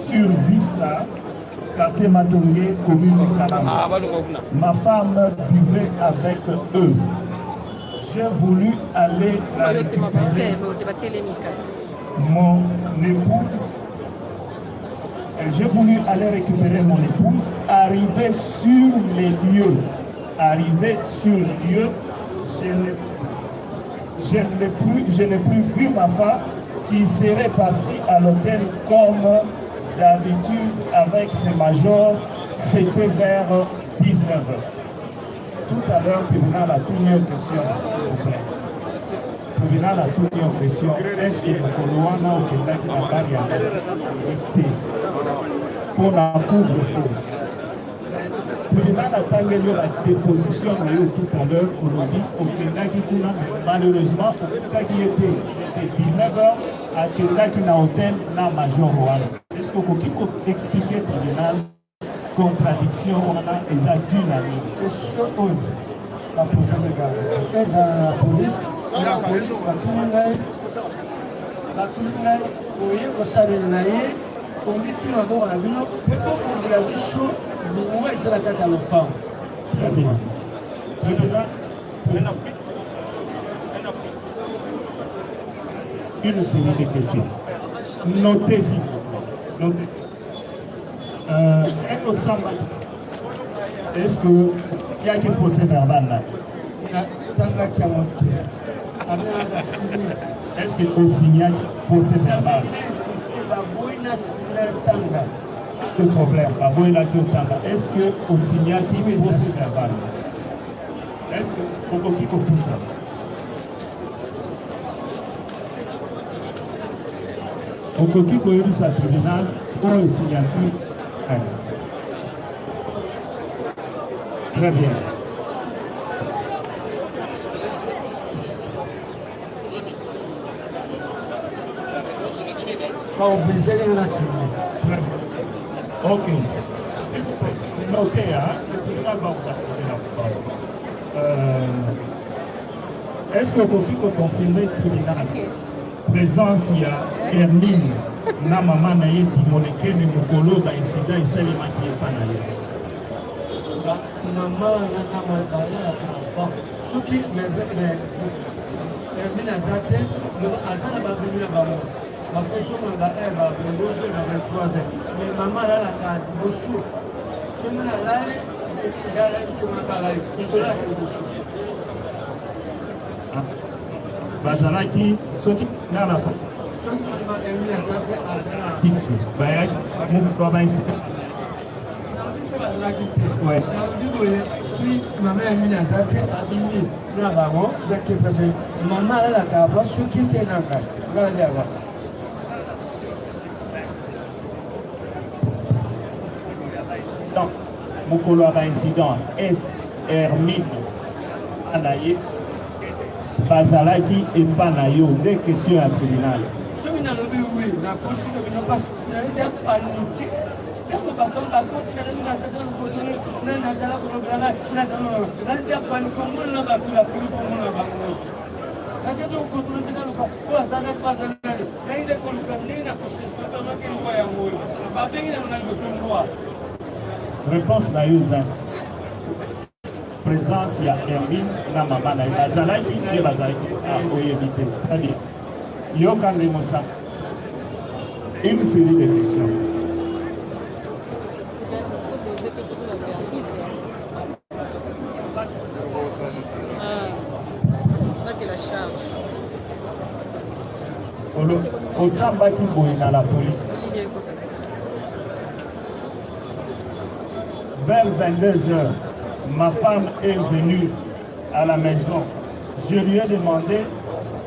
sur Vista, quartier Matongé, commune de Kalama. Ma femme buvait avec eux. J'ai voulu aller la récupérer. Mon épouse, j'ai voulu aller récupérer mon épouse, arriver sur les lieux. Arrivé sur le lieu, je n'ai plus vu ma femme qui serait partie à l'hôtel comme d'habitude avec ses majors. C'était vers 19h. Tout à l'heure, le tribunal a tenu une question, s'il vous plaît. Le tribunal a tenu une question. Est-ce que le Coloana au Québec n'a pas été pour la couvre-feu? Le tribunal a tangé la déposition tout à l'heure pour nous dire au Kendaki, malheureusement, au Kendaki était 19h, à Kendaki n'a hôtel, n'a major. Est-ce que vous pouvez expliquer au tribunal contradiction et la dynamique? La police, la police, Très bien. Une série de questions. Notez-y. Est-ce qu'il y a qui procès verbal là? Est-ce qu'il y a aussi un procès verbal? Le problème, est-ce que au signal qui est procès verbal? Est-ce que au qui pour ça? Au qui pour eu sa tribunal ou signature? Très bien. Pas obligé de la signer. Très bien. Ok. S'il vous plaît, notez, le tribunal va vous accorder la parole. Est-ce que vous pouvez confirmer le tribunal? Présence, il y a Hermine na maman na ye dimoneke ne mokolo ba incident esalemaki ye pa na ye. Maman na maman transport soki mina zate azana ba bimina ba mo ba peso na ba ba bengozo na 23 mais maman là la ka bosu semana lali ya kuma kala ikola ka bosu bazalaki soki na na soki maman mina zate azana bayaki mo ba incident ouais si maman Amina Zate abimi na bango beke parce que maman la ka va ce qui était na ka voilà là donc mokolo ya incident est Hermine anaye bazalaki epa na yo nde question ya tribunal soki nalobi oui na kosi na pas na ita panique kama bakam bakoti na nini nataka kukotoa na nazala kunobrana na kama ndio pani kongo na bakula kongo na bakula lakini kukotoa tena kwa sana kwa sana na ile kuluka nini kosesa kama kile ya moyo babengi na mnalosungua réponse na yo za présence ya Hermine na mama na bazalaki nde bazalaki oyebite très bien yoka ndemosa une série de questions. Osambaki boye na la police. Vers 22 heures, ma femme est venue à la maison. Je lui ai demandé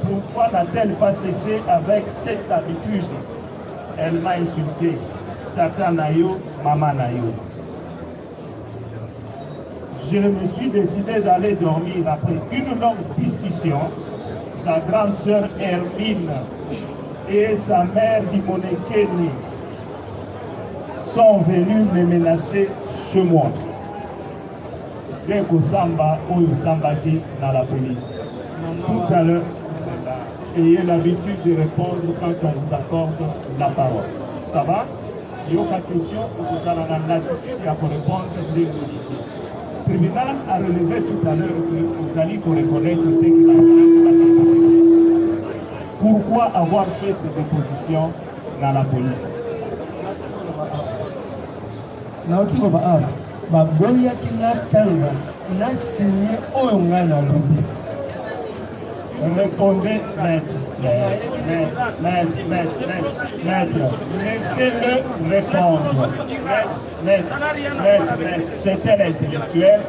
pourquoi n'a-t-elle pas cessé avec cette habitude. Elle m'a insulté. Tata Nayo, Maman Nayo. Je me suis décidé d'aller dormir après une longue discussion. Sa grande sœur Hermine et sa mère Dimonekeni sont venus me menacer chez moi. Dès qu'au Samba, ou Sambaki dans la police. Tout à l'heure, ayez l'habitude de répondre quand on vous accorde la parole. Ça va? Il y a aucune question, vous avez l'attitude pour répondre dès que vous dites. Le tribunal a relevé tout à l'heure que vous allez reconnaître pourquoi avoir fait ces dépositions dans la police. Répondez, maître. Laissez-le répondre. Maître, c'était l'intellectuel.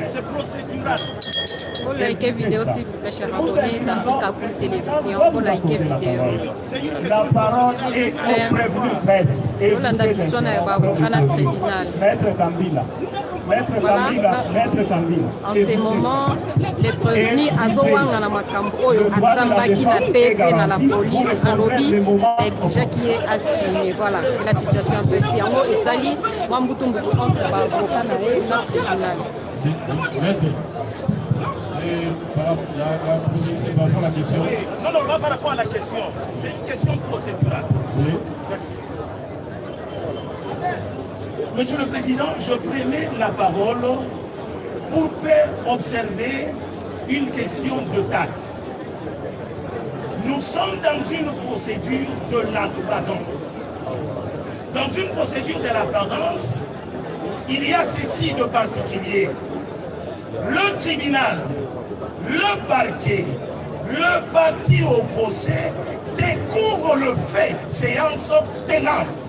C'est procédural. Pour liker vidéo, s'il vous plaît, cher abonné, dans Kakou Télévision, pour liker vidéo. La parole est au prévenu, maître. Et vous tribunal. Maître Kambila. Maître Kambila. En ce moment, les prévenus Azowanga na makambo oyo atambaki na PV na la police à lobby exige qui est assigné. Voilà, c'est la situation un peu ici. En gros, et sali, Mambutu Mbutu entre l'avocat na le tribunal. C'est par rapport à la question. Non, pas par rapport à la question. C'est une question procédurale. Oui. Merci. Monsieur le Président, je prenais la parole pour faire observer une question de taille. Nous sommes dans une procédure de la flagrance. Dans une procédure de la flagrance, il y a ceci de particulier. Le tribunal, le parquet, le parti au procès découvre le fait, séance tenante.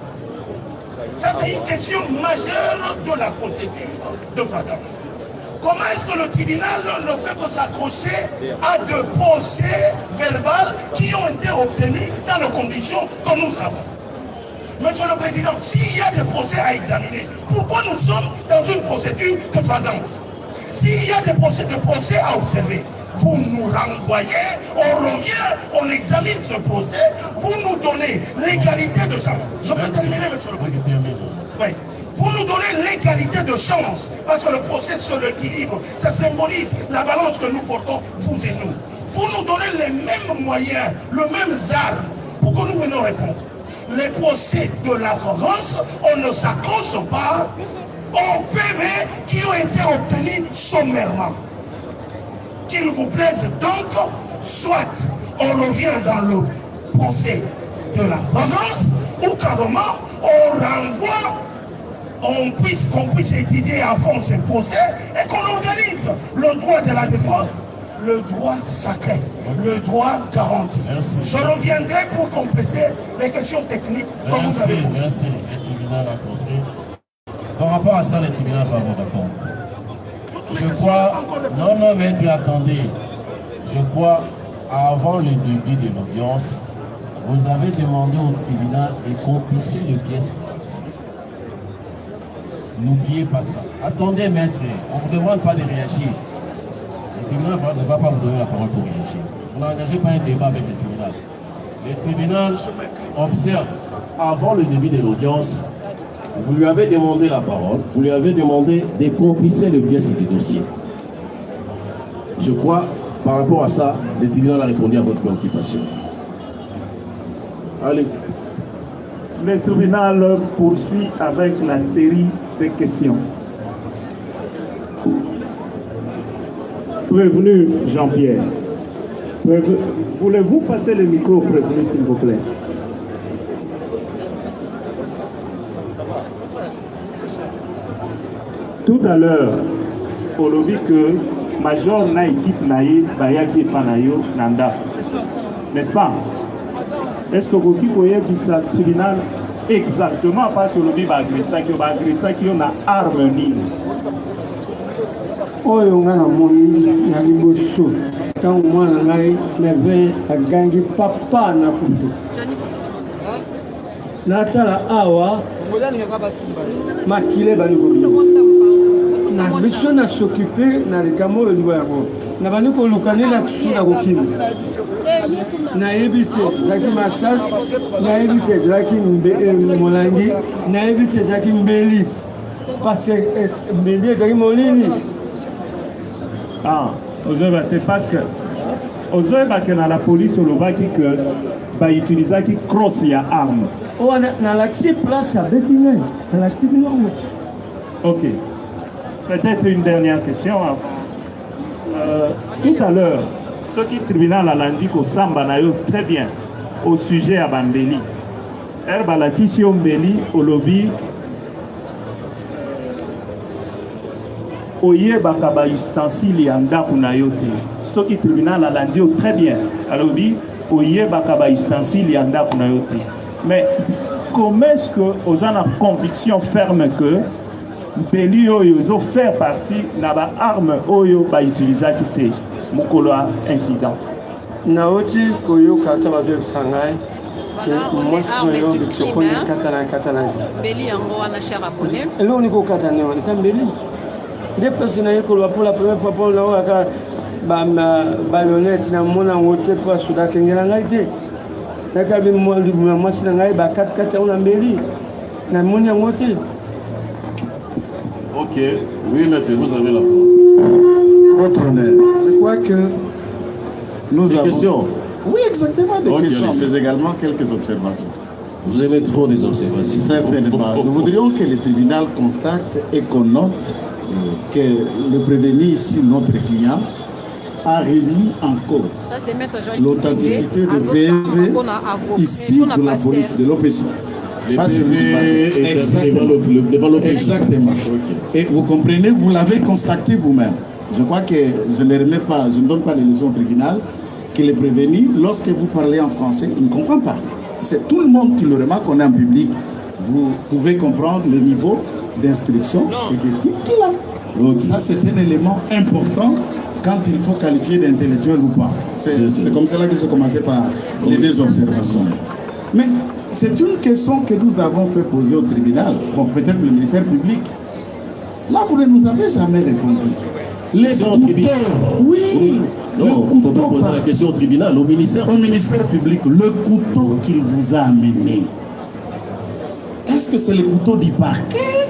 Ça, c'est une question majeure de la procédure de flagrance. Comment est-ce que le tribunal ne fait que s'accrocher à de procès verbaux qui ont été obtenus dans les conditions que nous savons? Monsieur le Président, s'il y a des procès à examiner, pourquoi nous sommes dans une procédure de flagrance? S'il y a des procès à observer, vous nous renvoyez, on revient, on examine ce procès, vous nous donnez l'égalité de chance. Je peux terminer, Monsieur le Président? Oui. Vous nous donnez l'égalité de chance, parce que le procès sur l'équilibre, ça symbolise la balance que nous portons, vous et nous. Vous nous donnez les mêmes moyens, les mêmes armes, pour que nous venions répondre. les procès de la France, on ne s'accroche pas aux PV qui ont été obtenus sommairement. Qu'il vous plaise donc, soit on revient dans le procès de la France, ou carrément on renvoie, qu'on puisse étudier à fond ce procès et qu'on organise le droit de la défense, le droit sacré, le droit garanti. Merci. Je reviendrai pour compléter les questions techniques que vous avez posées. Merci, le tribunal a compris. Par rapport à ça, le tribunal va vous répondre. Je crois, non, mais attendez. Je crois, avant le début de l'audience, vous avez demandé au tribunal de complicer le pièce. N'oubliez pas ça. Attendez, maître, on ne vous demande pas de réagir. Le tribunal ne va pas vous donner la parole pour réagir. Vous n'engagez pas un débat avec le tribunal. Le tribunal observe, avant le début de l'audience, vous lui avez demandé la parole, vous lui avez demandé de complicer le pièce du dossier. Je crois, par rapport à ça, le tribunal a répondu à votre préoccupation. Allez-y. Le tribunal poursuit avec la série de questions. Prévenu Jean-Pierre, voulez-vous passer le micro au prévenu, s'il vous plaît? Tout à l'heure, au lobby que Major na équipe naïe, Bayaki Panayo, Nanda. N'est-ce pas? Est-ce que vous pouvez dire tribunal exactement parce que le lobby va agresser qui a arme ni? Oyo ngana moni na liboso tangu mwana ngai leve agangi papa na kutu natala awa makile bani ko na biso na s'occuper na likamo le libo yango na bani ko lukani na kusuna ko kimi na éviter zaki massage na éviter zaki molangi na éviter zaki mbeli parce que mbeli zaki molini. Ah, c'est parce que dans la police on va dire que va utiliser qui cross ya arme. Oh, na l'accès place à Bétiné, na l'accès non. Ok. Peut-être une dernière question. Tout à l'heure, ce qui tribunal a dit qu'au Samba na yo très bien au sujet à Bambeli. Herba la question Beli au lobby. Oye bakaba ustensile ya ndaku na yo te. Soki tribunal a dit très bien. Alors oui, oye bakaba ustensile ya ndaku na yo te. Mais comment est-ce que aux a conviction ferme que Beli oyo faire partie na ba arme oyo ba utiliser kité mukolo incident. Na oti koyo kata ba be sangai que moi yo bi ko ni katana. Beli yango wana cher abonné. Elo ni ko katana wana sa Beli. Des personnes pour la première fois pour la baïonnette na mona wote kwa suda kengela ngaite nakabi moi si ngai ba 4 on ambeli na mona wote. Ok, oui maître, vous avez la parole. Votre honneur, je crois que nous des avons... questions. Oui, exactement, des questions, allez-y. mais également quelques observations. Vous aimez trop des observations. Certainement. Nous voudrions que le tribunal constate et qu'on note que le prévenu ici, notre client, a remis en cause l'authenticité de PV ici de la police, de l'OPC. Pas exactement. Exactement. Okay. Et vous comprenez, vous l'avez constaté vous-même. Je crois que je ne remets pas, je ne donne pas les leçons au tribunal, que le prévenu, lorsque vous parlez en français, il ne comprend pas. C'est tout le monde qui le remarque, on est en public. Vous pouvez comprendre le niveau d'instruction et d'éthique qu'il a. Donc ça, c'est un élément important quand il faut qualifier d'intellectuel ou pas. C'est comme cela que j'ai commencé par les deux observations. Mais c'est une question que nous avons fait poser au tribunal. Bon, peut-être le ministère public. Là, vous ne nous avez jamais répondu. Les couteaux, oui. Non, il faut pas poser la question au tribunal, au ministère. Au ministère public, le couteau qu'il vous a amené, est-ce que c'est le couteau du parquet,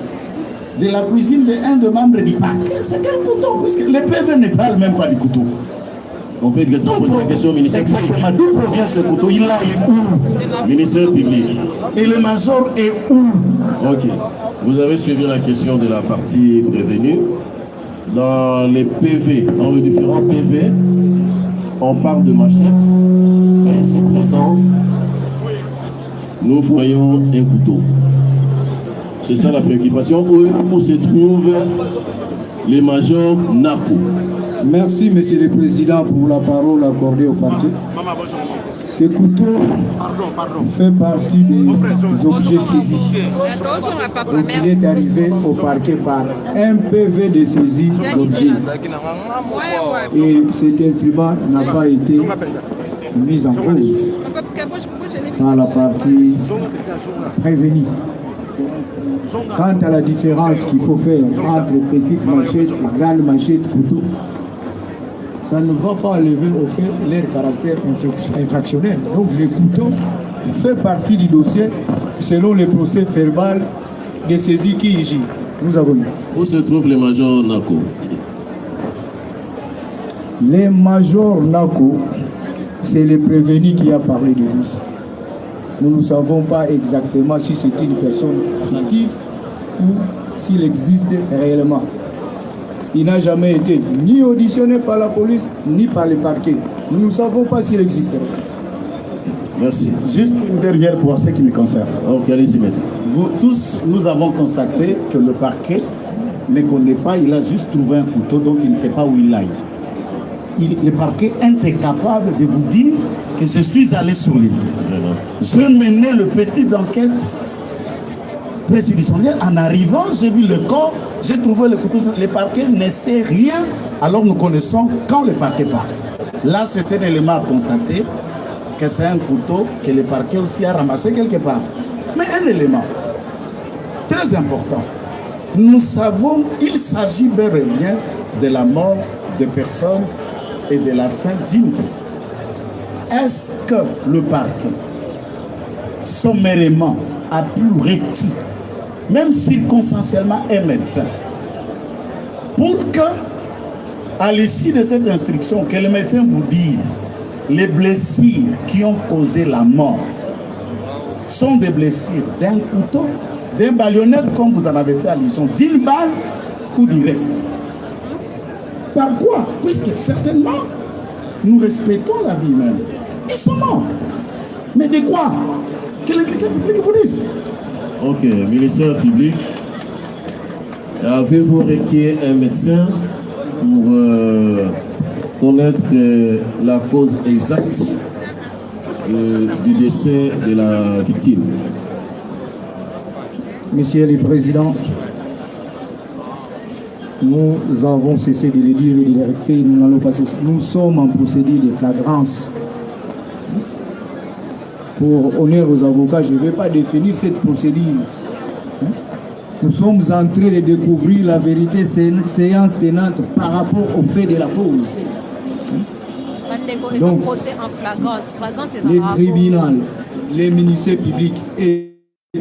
de la cuisine d'un des membres du parquet? C'est quel couteau? Puisque les PV ne parlent même pas du couteau. On peut poser la question au ministère. Exactement. D'où provient ce couteau? Il est où? Ministère public. Et le major est où? Ok. Vous avez suivi la question de la partie prévenue. Dans les PV, dans les différents PV, on parle de machette. Ici présent, nous voyons un couteau. C'est ça la préoccupation. Où se trouve les majors Nako? Merci, Monsieur le Président, pour la parole accordée au parti. Ce couteau fait partie des objets saisis. Donc il est arrivé au parquet par un PV de saisie d'objets. Et cet instrument n'a pas été mis en cause par la partie prévenue. Quant à la différence qu'il faut faire entre petite machette, grande machette, couteau, ça ne va pas enlever au fait leur caractère infractionnel. Donc le couteau fait partie du dossier selon le procès verbal de saisie qui y gît. Nous avons dit. Où se trouve le major Nako? Les majors Nako, c'est le prévenu qui a parlé de lui. Nous ne savons pas exactement si c'est une personne fictive ou s'il existe réellement. Il n'a jamais été ni auditionné par la police, ni par les parquets. Nous ne savons pas s'il existe. Merci. Juste une dernière pour ce qui me concerne. Ok, allez-y, maître. Vous tous, nous avons constaté que le parquet ne connaît pas, il a juste trouvé un couteau dont il ne sait pas où il aille. Le parquet est incapable de vous dire que je suis allé sur les lieux. Je menais le petit enquête préjudicielle. En arrivant, j'ai vu le corps, j'ai trouvé le couteau. Le parquet ne sait rien, alors nous connaissons quand le parquet parle. Là, c'est un élément à constater que c'est un couteau que le parquet aussi a ramassé quelque part. Mais un élément très important. Nous savons qu'il s'agit bel et bien de la mort de personnes et de la fin d'une vie. Est-ce que le parquet, sommairement, a pu requis, même circonstanciellement, un médecin, pour que, à l'issue de cette instruction, que le médecin vous dise les blessures qui ont causé la mort sont des blessures d'un couteau, d'un baïonnette, comme vous en avez fait allusion, d'une balle ou du reste? Par quoi? Puisque certainement, nous respectons la vie humaine. Ils sont morts. Mais de quoi? Que le ministère public vous dise. Ok, ministère public, avez-vous requis un médecin pour connaître la cause exacte du décès de la victime? Monsieur le Président, nous avons cessé de le dire et de le répéter, nous n'allons pas cesser. Nous sommes en procédure de flagrance. Pour honneur aux avocats, je ne vais pas définir cette procédure. Nous sommes en train de découvrir la vérité séance tenante par rapport au fait de la cause. Donc, les tribunaux, les ministères publics et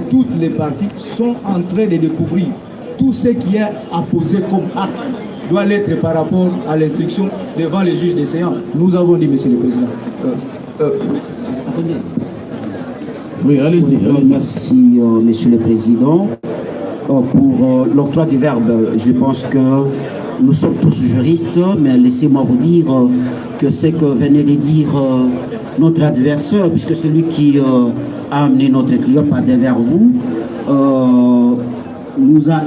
toutes les parties sont en train de découvrir tout ce qui est apposé comme acte doit l'être par rapport à l'instruction devant les juges des séances. Nous avons dit, Monsieur le Président. Oui, allez-y. Merci, Monsieur le Président. Pour l'octroi du verbe, je pense que nous sommes tous juristes, mais laissez-moi vous dire que ce que venait de dire notre adversaire, puisque c'est lui qui a amené notre client par derrière vous, nous a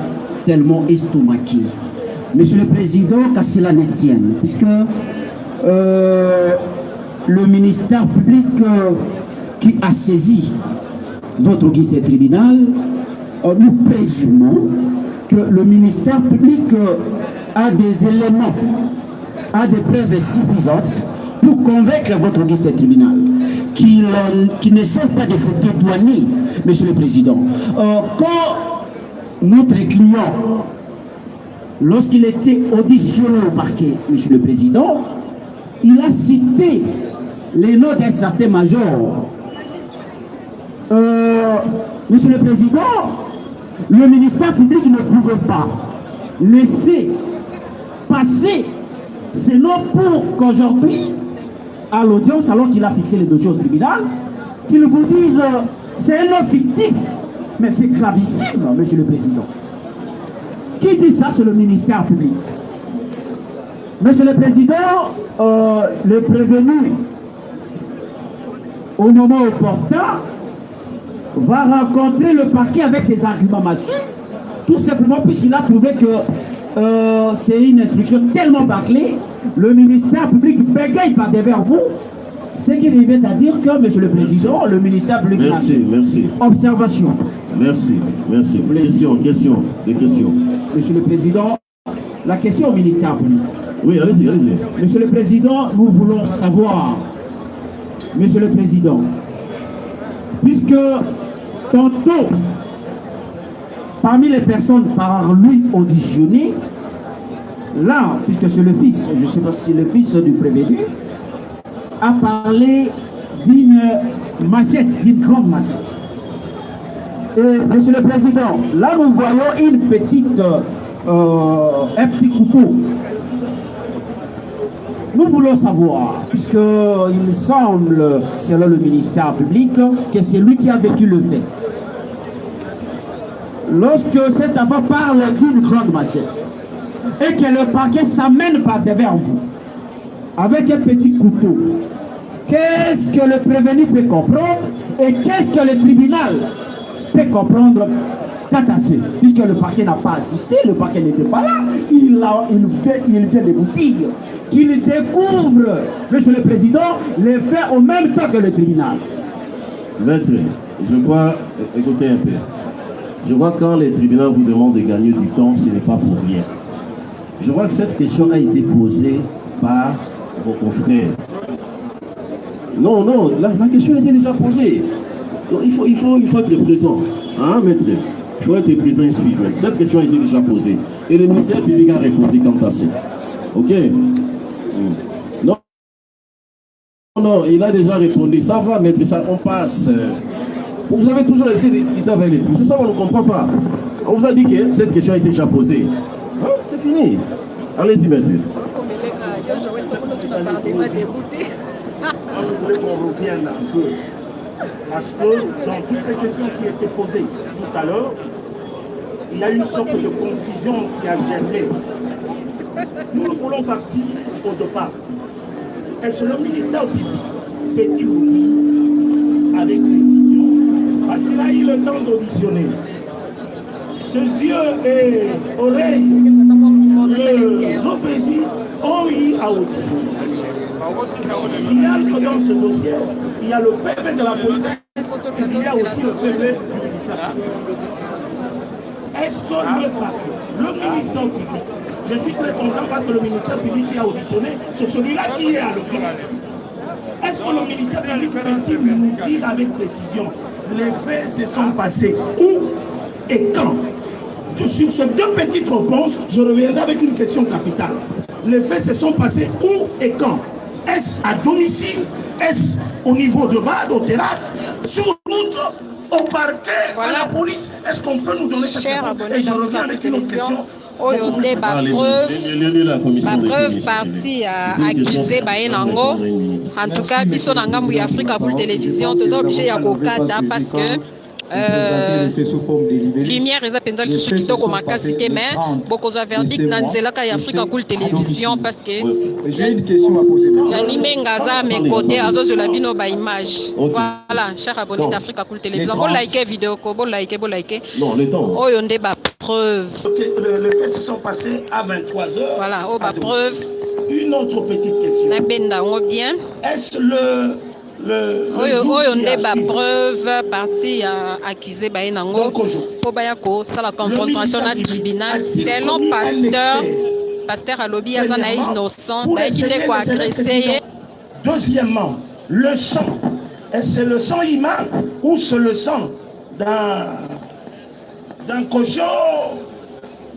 tellement estomaqué. Monsieur le Président, qu'à cela ne tienne, puisque le ministère public qui a saisi votre auguste tribunal, nous présumons que le ministère public a des éléments, a des preuves suffisantes pour convaincre votre auguste tribunal qu'il ne sert pas de fauteuil douanier, Monsieur le Président. Quand notre client, lorsqu'il était auditionné au parquet, Monsieur le Président, il a cité les noms d'un certain major. Monsieur le Président, le ministère public ne pouvait pas laisser passer ces noms pour qu'aujourd'hui à l'audience alors qu'il a fixé les dossiers au tribunal, qu'il vous dise c'est un nom fictif. Mais c'est gravissime, monsieur le président. Qui dit ça? C'est le ministère public. Monsieur le président, le prévenu, au moment opportun, va rencontrer le parquet avec des arguments massifs, tout simplement puisqu'il a trouvé que c'est une instruction tellement bâclée, le ministère public bégaye par devers vous, ce qui revient à dire que, monsieur le président, le ministère public... Merci. Observation. Merci. Des questions. Monsieur le président, la question au ministère public. Oui, allez-y. Monsieur le président, nous voulons savoir, monsieur le président, puisque tantôt, parmi les personnes par lui auditionnées, là, puisque c'est le fils, je ne sais pas si c'est le fils du prévenu, a parlé d'une machette, d'une grande machette. Et, monsieur le président, là nous voyons une petite, un petit couteau. Nous voulons savoir, puisqu'il semble, selon le ministère public, que c'est lui qui a vécu le fait. Lorsque cette affaire parle d'une grande machette et que le parquet s'amène par devers vous, avec un petit couteau, qu'est-ce que le prévenu peut comprendre et qu'est-ce que le tribunal peut comprendre quant à ce, puisque le parquet n'a pas assisté, le parquet n'était pas là, il vient de vous dire qu'il découvre, monsieur le président, les faits au même temps que le tribunal. Maître, je crois, écoutez un peu, je vois quand les tribunaux vous demandent de gagner du temps, ce n'est pas pour rien. Je vois que cette question a été posée par vos confrères. Non, la question a été déjà posée. Donc, il faut être présent, hein, maître? Il faut être présent et suivre. Cette question a été déjà posée. Et le ministère public a répondu quant à ça. Ok? Non, il a déjà répondu. Ça va, maître, ça, on passe. Vous avez toujours été discuté avec les tribunaux. C'est ça, on ne comprend pas. On vous a dit que cette question a été déjà posée. Hein? C'est fini. Allez-y, maître. Moi, je voulais qu'on revienne un peu. Parce que dans toutes ces questions qui étaient posées tout à l'heure, il y a une sorte de confusion qui a germé. Nous voulons partir au départ. Est-ce le ministère public peut-il vous dire avec précision, parce qu'il a eu le temps d'auditionner, ses yeux et oreilles, les OPJ ont eu à auditionner. Signale que dans ce dossier, il y a le PV de la police et il y a aussi le PV du ministère. Est-ce que le ministère public, je suis très content parce que le ministère public qui a auditionné, c'est celui-là qui est à l'audience. Est-ce que le ministère public peut-il nous dire avec précision les faits se sont passés où et quand? Sur ces deux petites réponses, je reviendrai avec une question capitale. Les faits se sont passés où et quand? Est-ce à domicile? Est-ce au niveau de bas, aux terrasses, sur route, au parquet, à la police? Est-ce qu'on peut nous donner cette réponse? Et je reviens avec une autre question. Oyonde ba preuve partie accusé baye nango. En tout cas, biso na ngambu ya Africa pour télévision, toza obligé ya kokata parce que lumière eza penza lisusu kitoko makasi te, mais bokozwa verdict na nzela ka ya Africa Cool Télévision parce que Janimenga aza mes côtés azozela bino ba image. Voilà, cher abonné d'Africa Cool Télévision, bo like vidéo ko, bo like. Non, le temps. Oyonde ba preuve. Les faits se sont passés à 23h. Voilà, oh ba preuve. Une autre petite question. Na benda on bien. Est-ce le oyo nde ba preuve partie accusé ba nango po baya ko sala confrontation na tribunal selon pasteur alobi aza na innocent ba kite ko agresser. Deuxièmement, le sang, est-ce le sang humain ou c'est le sang d'un cochon,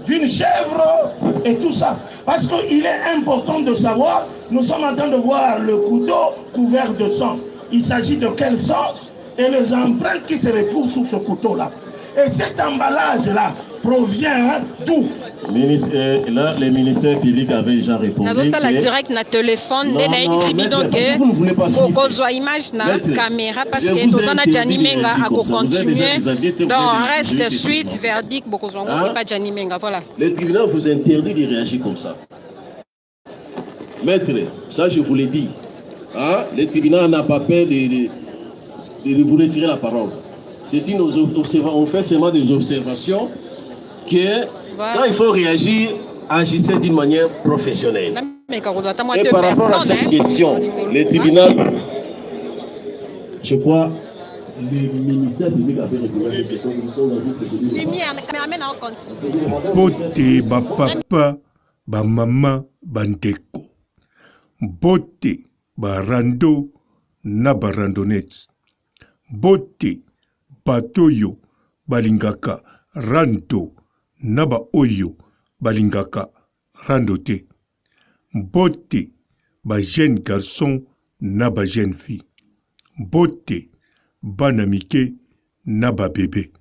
d'une chèvre et tout ça? Parce qu'il est important de savoir, nous sommes en train de voir le couteau couvert de sang. Il s'agit de quel sang et les empreintes qui se retrouvent sur ce couteau-là. Et cet emballage-là, provient d'où? Là, les ministères publics avaient déjà répondu. La direct na téléphone, non, donc vous ne voulez pas suivre. Pour image na caméra parce que tout dans Janimenga à continuer. Donc reste suite verdict beaucoup pas Janimenga voilà. Le tribunal vous interdit de réagir comme ça. Maître, ça je vous l'ai dit. Hein? Le tribunal n'a pas peur de vous retirer la parole. C'est une on fait seulement des observations que quand il faut réagir, agissez d'une manière professionnelle. Et par rapport à cette question, le tribunal, je crois, le ministère public avait répondu à cette question. Lumière, caméraman en compte. Bote ba papa, ba mama, bandeko. Bote ba rando na ba randonnette. Bote batoyo balingaka rando naba oyo balingaka rando te. Bote ba jeune garçon naba jeune fille. Bote bana mike naba bébé.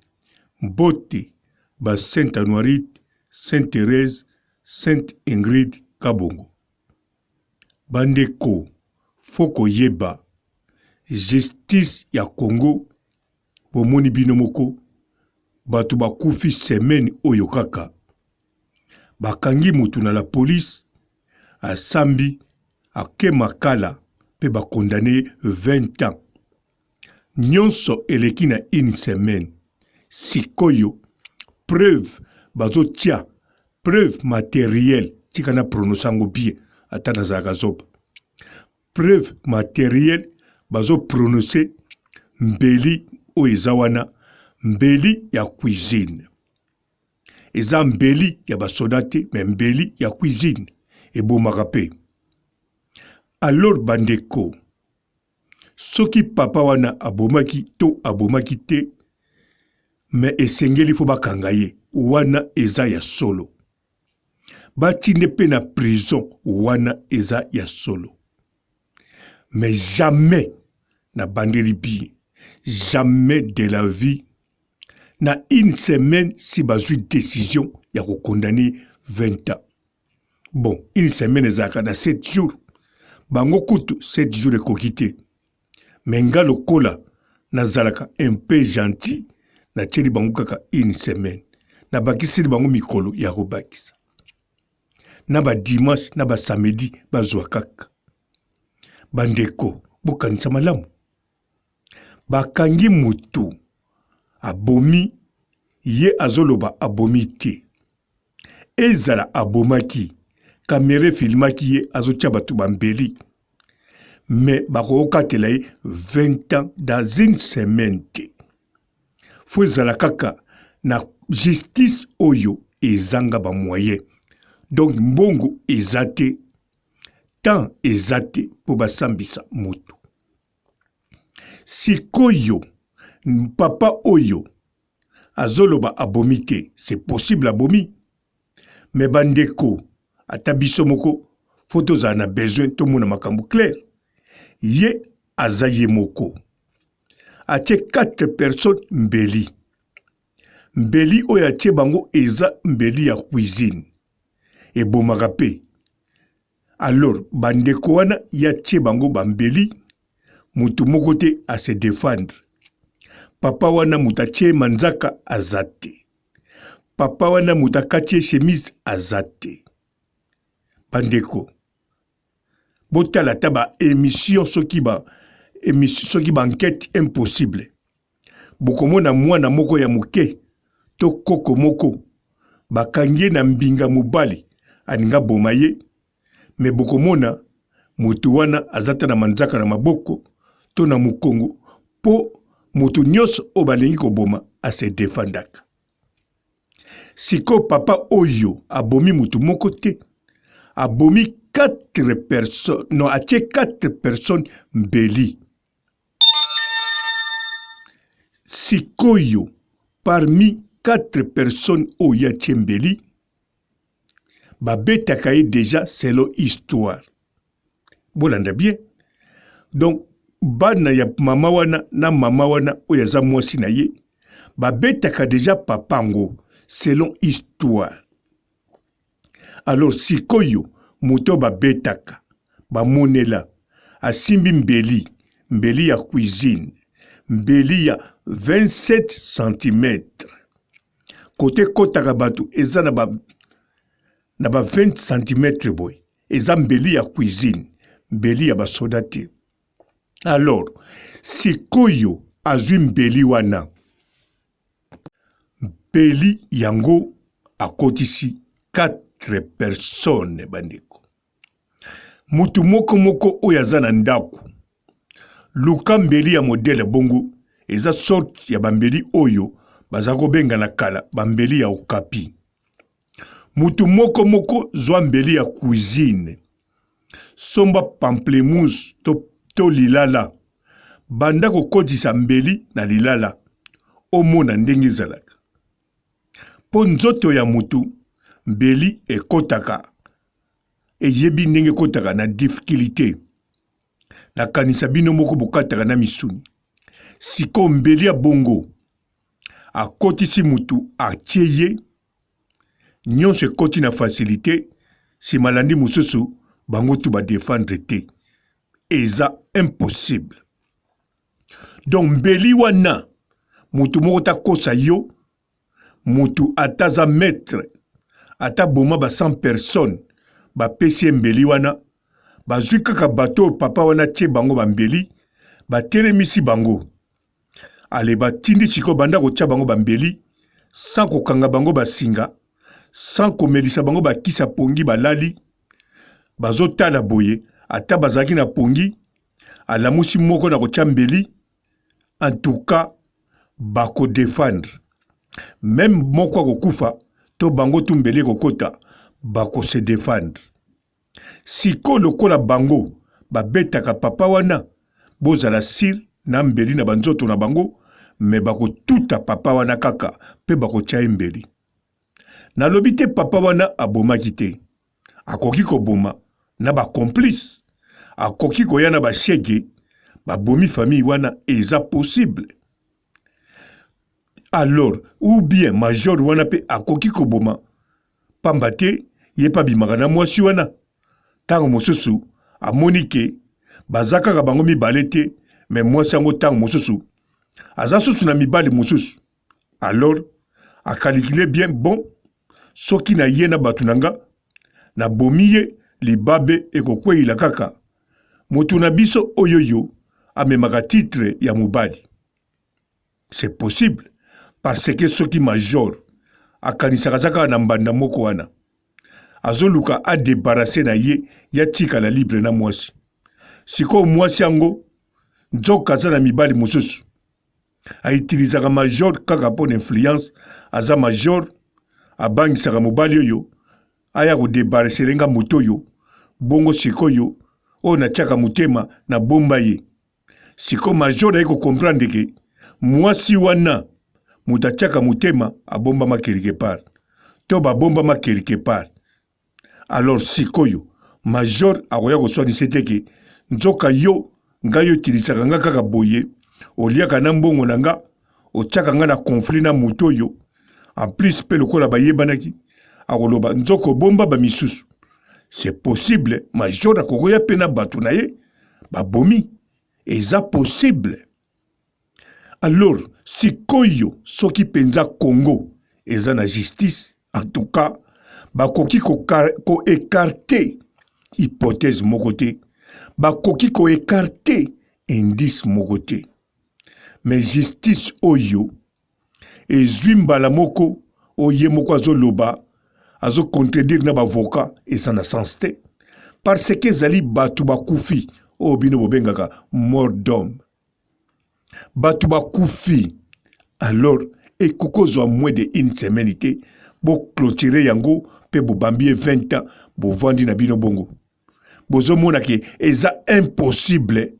Bote ba Sainte Anoirite, Sainte Thérèse, Sainte Ingrid Kabongo. Bandeko foko yeba justice ya Congo bomoni bino moko batu bakufi semaine oyo kaka bakangi mutu na la police asambi ake makala pe bakondane 20 ans nyonso eleki na une semaine sikoyo preuve bazotia preuve matérielle tika na prononçango bien ata nazalaka zoba preuve matérielle bazo prononcer mbeli o eza wana mbeli ya cuisine eza mbeli ya basoda te me mbeli ya cuisine ebomaka pe. Alors bandeko soki papa wana abomaki to abomaki te me esengeli fo bakanga ye wana eza ya solo batinde pe na prison wana eza ya solo. Mais jamais na bandeli bien, jamais de la vie, na une semaine si bazui décision ya ko condamner 20 ans. Bon, une semaine ezaka na 7 jours. Bango kutu 7 jours de kokité. Menga lokola na zalaka un peu gentil na tsheli bango kaka une semaine. Na bakisili bango mikolo ya ko bakisa. Na ba dimanche na ba samedi bazwa kaka. Bandeko bokanisa malamu bakangi mutu abomi ye azoloba abomi te ezala abomaki kamera filmaki ye azotia batu bambeli mais bakokatela ye 20 ans dans une semaine te fo ezala kaka na justice oyo ezanga ba moyen donc mbongo ezate tant ezate po basambisa moto sikoyo papa oyo azoloba abomi te c'est possible abomi mais bandeko ata biso moko photo za na besoin to mona makambo clair ye azaye moko atie 4 personnes mbeli mbeli oyo atie bango eza mbeli ya cuisine ebomaka pe. Alors, bandeko wana ya tche bango bambeli, mutu moko te a se défendre. Papa wana mutache manzaka azate. Papa wana mutakache chemise azate. Bandeko. Botala taba émission soki ba enquête impossible. Bokomona mwana moko ya muke to koko moko bakangie na mbinga mubali aninga bomaye. Me bokomona mutu wana azata na manzaka na maboko to na mukongo po mutu nyos o balengi koboma ase defandaka. Siko papa oyo abomi mutu moko te abomi 4 personnes non atie 4 personnes mbeli. Sikoyo parmi 4 personnes oyo atie mbeli babetaka ye déjà selon histoire. Bolanda bien. Donc bana ya mama wana na mama wana oyo aza mwasi na ye babetaka déjà papango selon histoire. Alors sikoyo moto babetaka bamonela asimbi mbeli ya cuisine, mbeli ya 27 cm. Côté kotaka bato eza na ba 20 cm boy, eza mbeli ya cuisine, mbeli ya basoda te. Alors sikoyo azwi mbeli wana, mbeli yango akotisi 4 personnes bandeko. Mutu moko oyo aza na ndako luka mbeli ya modele bongo, eza sorte ya bambeli oyo baza kobenga na kala bambeli ya okapi. Mutu moko zwa mbeli ya cuisine, somba pamplemousse to lilala, banda kokodisa mbeli na lilala, omona ndenge ezalaka. Po nzoto ya mutu, mbeli ekotaka, eyebi ndenge ekotaka na difficulté. Na kanisa bino moko bokataka na misuni. Siko mbeli ya bongo, akotisi mutu atie ye, nyonso ekoti na facilité, si malandi mususu, bango tu ba défendre te. Eza impossible. Donc mbeli wana, mutu moko ta kosa yo, mutu ataza maître, ata boma ba 100 personnes, ba pesi mbeli wana, ba zwi kaka bato papa wana tie bango bambeli, ba telemisi bango. Ale ba tindi siko banda ko tia bango bambeli, sans kokanga bango basinga, sans komelisa bango bakisa pongi balali, bazo tala boye, ata bazaki na pongi, alamusi moko na kotia mbeli, en tout cas, bako défendre. Même moko kokufa, to bango tumbeli kokota, bako se défendre. Siko lokola bango, babetaka papa wana, bozala sir na mbeli na banzoto na bango, me bako tuta papa wana kaka, pe bako tia mbeli. Na lobite papa wana abomaki te. Akoki koboma na ba complice. Akoki koya na ba shege, ba bomi famille wana eza possible. Alors, ou bien major wana pe akoki koboma, pambate, ye pa bimaka na mwasi wana. Tango mosusu, amonike, bazaka ka bango mibale te, mais mwasi yango tango mosusu, aza susu na mibale mosusu. Alors, a calculé bien, bon, soki na ye na batunanga, na bomiye, libabe ekokwe ilakaka. Motu na biso oyoyo, amemaka titre ya mobali. C'est possible, parce que soki major, akanisaka zaka na mbanda moko wana. Azoluka a débarrassé na ye, ya tika la libre na mwasi. Siko mwasi yango, nzoka za na mibali mosusu. A utilisaka major kaka pon influence, aza major, abangisaka mobali yoyo, aya ko débarrasser lenga moto yo, bongo siko yo, o na tiaka mutema na bomba ye. Siko major na yeko comprendre ke, mwasi wana, muta tiaka mutema, a bomba ma quelque part. To ba bomba ma quelque part. Alors sikoyo, major akoya ko swani seteke, nzoka yo, nga yo utilisaka nga kaka boye, oliaka na mbongo na nga, otiaka nga na conflit na moto yo, en plus pe lokola bayebanaki, akoloba nzoko bomba ba misusu. C'est possible, major akokoya pena batu na ye, ba bomi, eza possible. Alors, sikoyo, soki penza Congo, eza na justice, en tout cas, bakoki ko écarter hypothèse mokote, bakoki ko écarter indice mokote. Mais justice oyo, ezwi mbala moko, oye moko azoloba, azo contredire na bavoka, eza na sens te. Parce que zali batu bakufi, obino bobengaka mort d'homme. Batu bakufi, alors, ekokozwa moins de une semaine te, bo clôturer yango, pe bo bambie 20 ans, bo vandi na bino bongo. Bozo mona ke, eza impossible,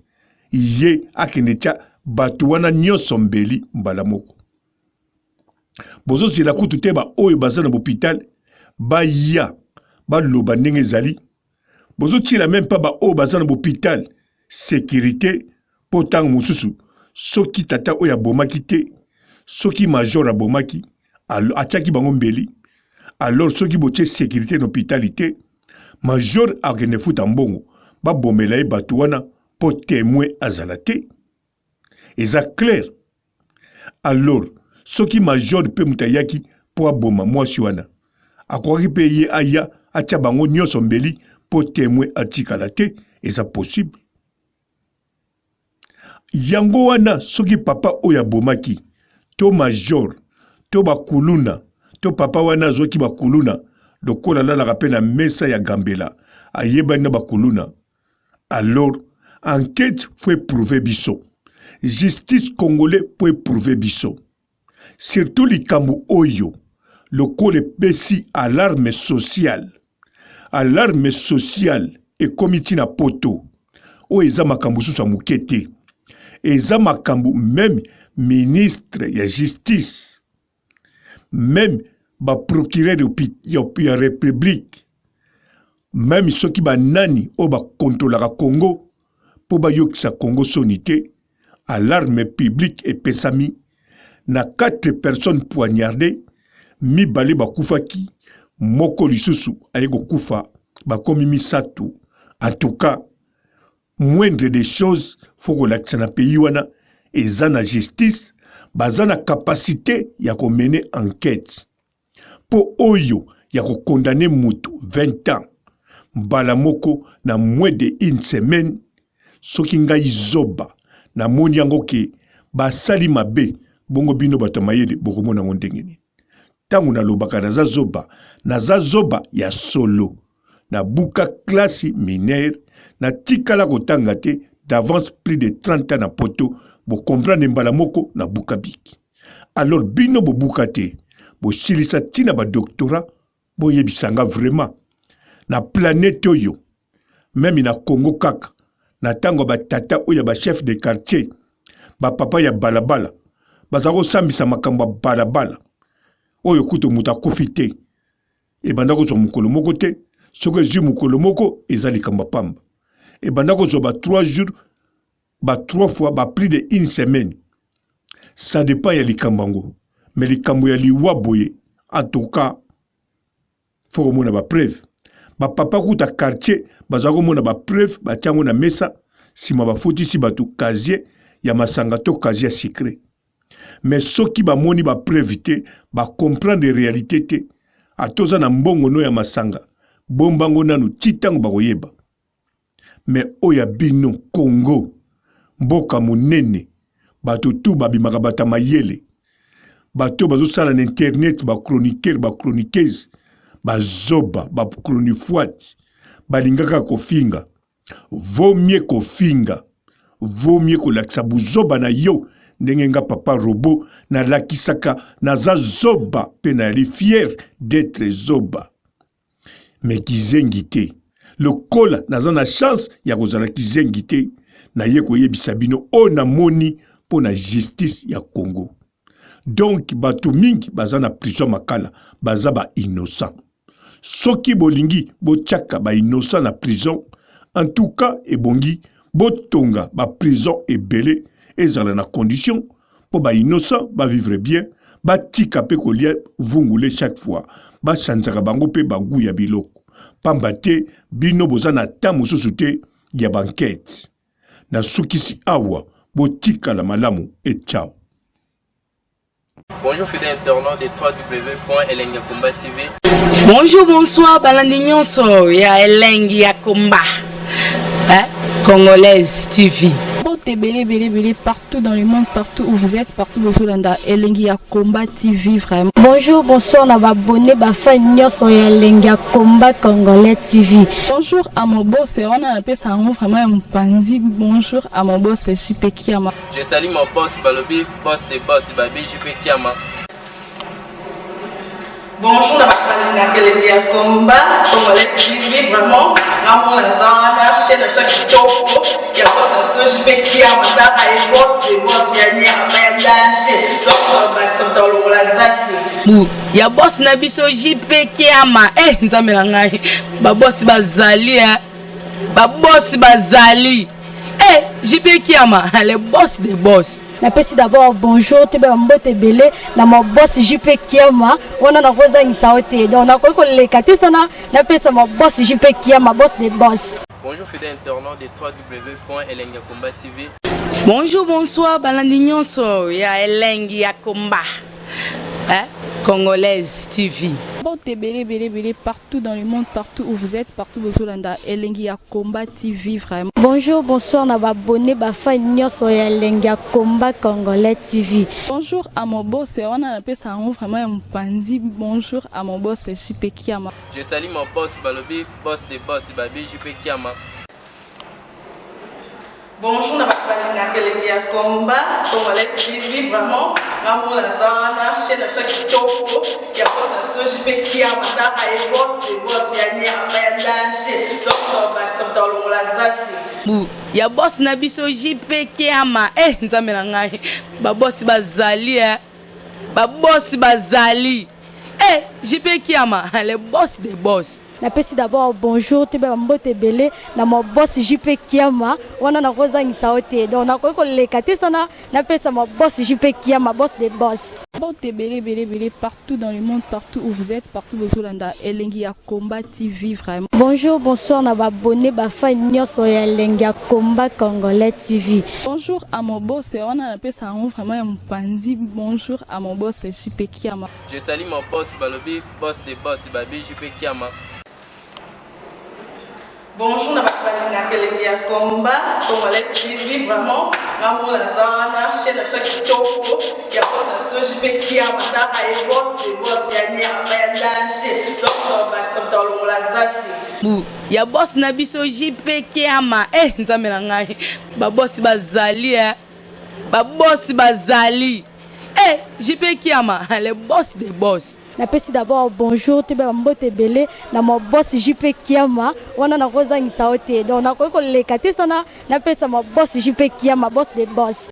ye akenetia, batu wana nyonso mbeli mbala moko. Bozo zela kutu te ba oyo baza na l'hôpital, ba ya, ba loba ndenge zali. Bozo tila même pas ba oyo baza na l'hôpital, sécurité, potang mususu, soki tata oyo abomaki te, soki major abomaki, atiaki bango mbeli alors soki botie sécurité na hôpitalité major akende futa mbongo babomela ye bato wana po témoin azala te eza clair alors soki major mpe moto ayaki po aboma mwasi wana akokaki mpe ye aya atia bango nyonso mbeli po témoin atikala te eza possible yango wana soki papa oyo abomaki to major to bakuluna to papa wana azwaki bakuluna lokola alalaka mpe na mesa ya gambela ayebani na bakuluna alors enquête faut éprouver biso justice congolais pour éprouver biso surtout likambo oyo lokola epesi alarme sociale ekomi ntina poto oyo eza makambo susu ya moke te eza makambo même ministre ya justice même baprocureur ya république même soki banani oyo bakontrolaka Congo po bayokisa Congo soni te alarme publique epesami na 4 personnes poignardées mibale bakufaki moko lisusu aye kokufa bakomi misato en tout cas moindre des choses faut kolakisa na pays wana eza na justice baza na capacité ya komene enquête po oyo ya kokondane mutu 20 ans mbala moko na moins de une semaine soki ngai zoba na moni yango ke basali mabe bongo bino bato mayele bokomona ngo ndenge nini tangu nalobaka naza zoba ya solo na buka classe mineure na tikala kotanga te d'avance plus de 30 ans na poto bo comprendre mbala moko na buka biki alors bino bo buka te bo silisa tina ba doctorat bo yebisanga vraiment na planète oyo même na Congo kaka na tango ba tata oyo ba chef de quartier ba papa ya balabala bazako sambisa makambo balabala oyo kuto muta kofite e bandako zo mukolo moko te soko ezi mukolo moko ezali kamba pamba e bandako zo ba 3 jours ba 3 fois ba plus de une semaine ça dépend ya likambango mais likambo ya liwa boye en tout cas faut mona ba preuve ba papa kuta quartier bazako mona ba preuve ba tiango na mesa sima ba fotisi batu casier ya masanga to casier secret mais soki ba moni ba preuve te ba comprendre réalité te atoza na mbongo no ya masanga bombango nanu titango ba koyeba mais oya bino Congo mboka monene bato tu babimaka bata mayele bato bazo sala na internet ba chroniqueur ba chroniqueuse bazoba ba chronifuat balingaka kofinga vaut mieux kofinga vaut mieux kolakisa buzoba na yo ndenge nga papa robot na lakisaka naza zoba pe na li fier d'être zoba mais kizengi te lokola naza na chance ya kozala kizengi te na ye koyebisa bino o na moni po na justice ya Congo donc bato mingi baza na prison makala baza ba innocent soki bolingi botiaka ba innocent na prison en tout cas ebongi botonga ba prison ebele ezala na condition po ba innocent ba vivre bien ba tika pe kolia vungule chaque fois ba chanzaka bango pe bagu ya biloko pamba te bino boza na temps mosusu te ya banquete na sukisi awa botika la malamu et ciao. Bonjour fidèles internautes de www.elengiakomba TV. Bonjour, bonsoir, balandi nyonso ya Elengi ya Komba. Congolaise TV. Belé, partout dans le monde, partout où vous êtes, partout où vous êtes, Elengi ya Komba TV, vraiment. Bonjour, bonsoir, on va abonner, fan nyonso ya Elengi ya Komba Congolais TV. Bonjour à mon boss, on a appelé ça vraiment un pandi. Bonjour à mon boss, JP Kiama. Je salue mon boss Balobi, boss des boss, Babi, JP Kiama. Bonjour, la Elengi ya Komba Congolais TV, vraiment. Ramon Lazana, chaîne de chaque topo, il y a pas de JP Kiama, et boss des boss, il y a un danger. Donc, on va accepter le Lazaki. Ya boss na biso JP Kiama nzambe ngai ba boss bazali ba boss bazali JP Kiama, le boss des boss. Napesi d'abord bonjour, tu es mbote belé, na mon boss JP Kiama, on a rosa insaote. Donc on a quoi les katesana, napesi mon boss JP Kiama, boss des boss. Bonjour fidèles internautes de www.elengiakomba TV. Bonjour, bonsoir, balandinyon so, ya Elengiakomba. Congolaise TV. Belé, partout dans le monde, partout où vous êtes, partout où vous êtes, Elengiakomba TV, vraiment. Bonjour, bonsoir, na abonné, fan nyonso ya Elengiakomba Congolais TV. Bonjour à mon boss, on a appelé ça vraiment un pandi. Bonjour à mon boss, JP Kiama. Je salue mon boss Balobi, boss des boss, Babi JP Kiama. Bonjour, Elengiakomba Congolais TV, vraiment. Maman Lazana, chaîne de ceux qui topo, il y a pas de JP Kiama, et boss des boss, il y a un danger. Donc, on va dans Lazaki. Ya boss na biso JP Kiama, nzambe na ngai. Ba boss bazali ba boss bazali. JP Kiama, le boss des boss. Napesi d'abord bonjour, tu es mbote belé, na mon boss JP Kiama, on a rosa insaote. Donc on a quoi les katesana, napesi mon boss JP Kiama, boss des boss. Belé, partout dans le monde, partout où vous êtes, partout où vous êtes, Elengiakomba TV, vraiment. Bonjour, bonsoir, na abonné, fan nyonso ya Elengiakomba Congolais TV. Bonjour à mon boss, on a appelé ça vraiment un pandi. Bonjour à mon boss, JP Kiama. Je salue mon boss Balobi, boss des boss, Babi JP Kiama. Bonjour, Elengiakomba Congolais TV, vraiment. Maman Lazana, chaîne de ceux qui topo, il y a pas de JP Kiama, et boss des boss, il y a un danger. Donc, on va dans Lazaki. Ya boss na biso JP Kiama, nzambe na ngai. Ba boss bazali ba boss bazali. JP Kiama, le boss des boss. Napesi d'abord bonjour, tu es mbote belé, na mon boss JP Kiama, on a rosa insaote. Donc on a quoi les katesana, napesi mon boss JP Kiama, boss des boss.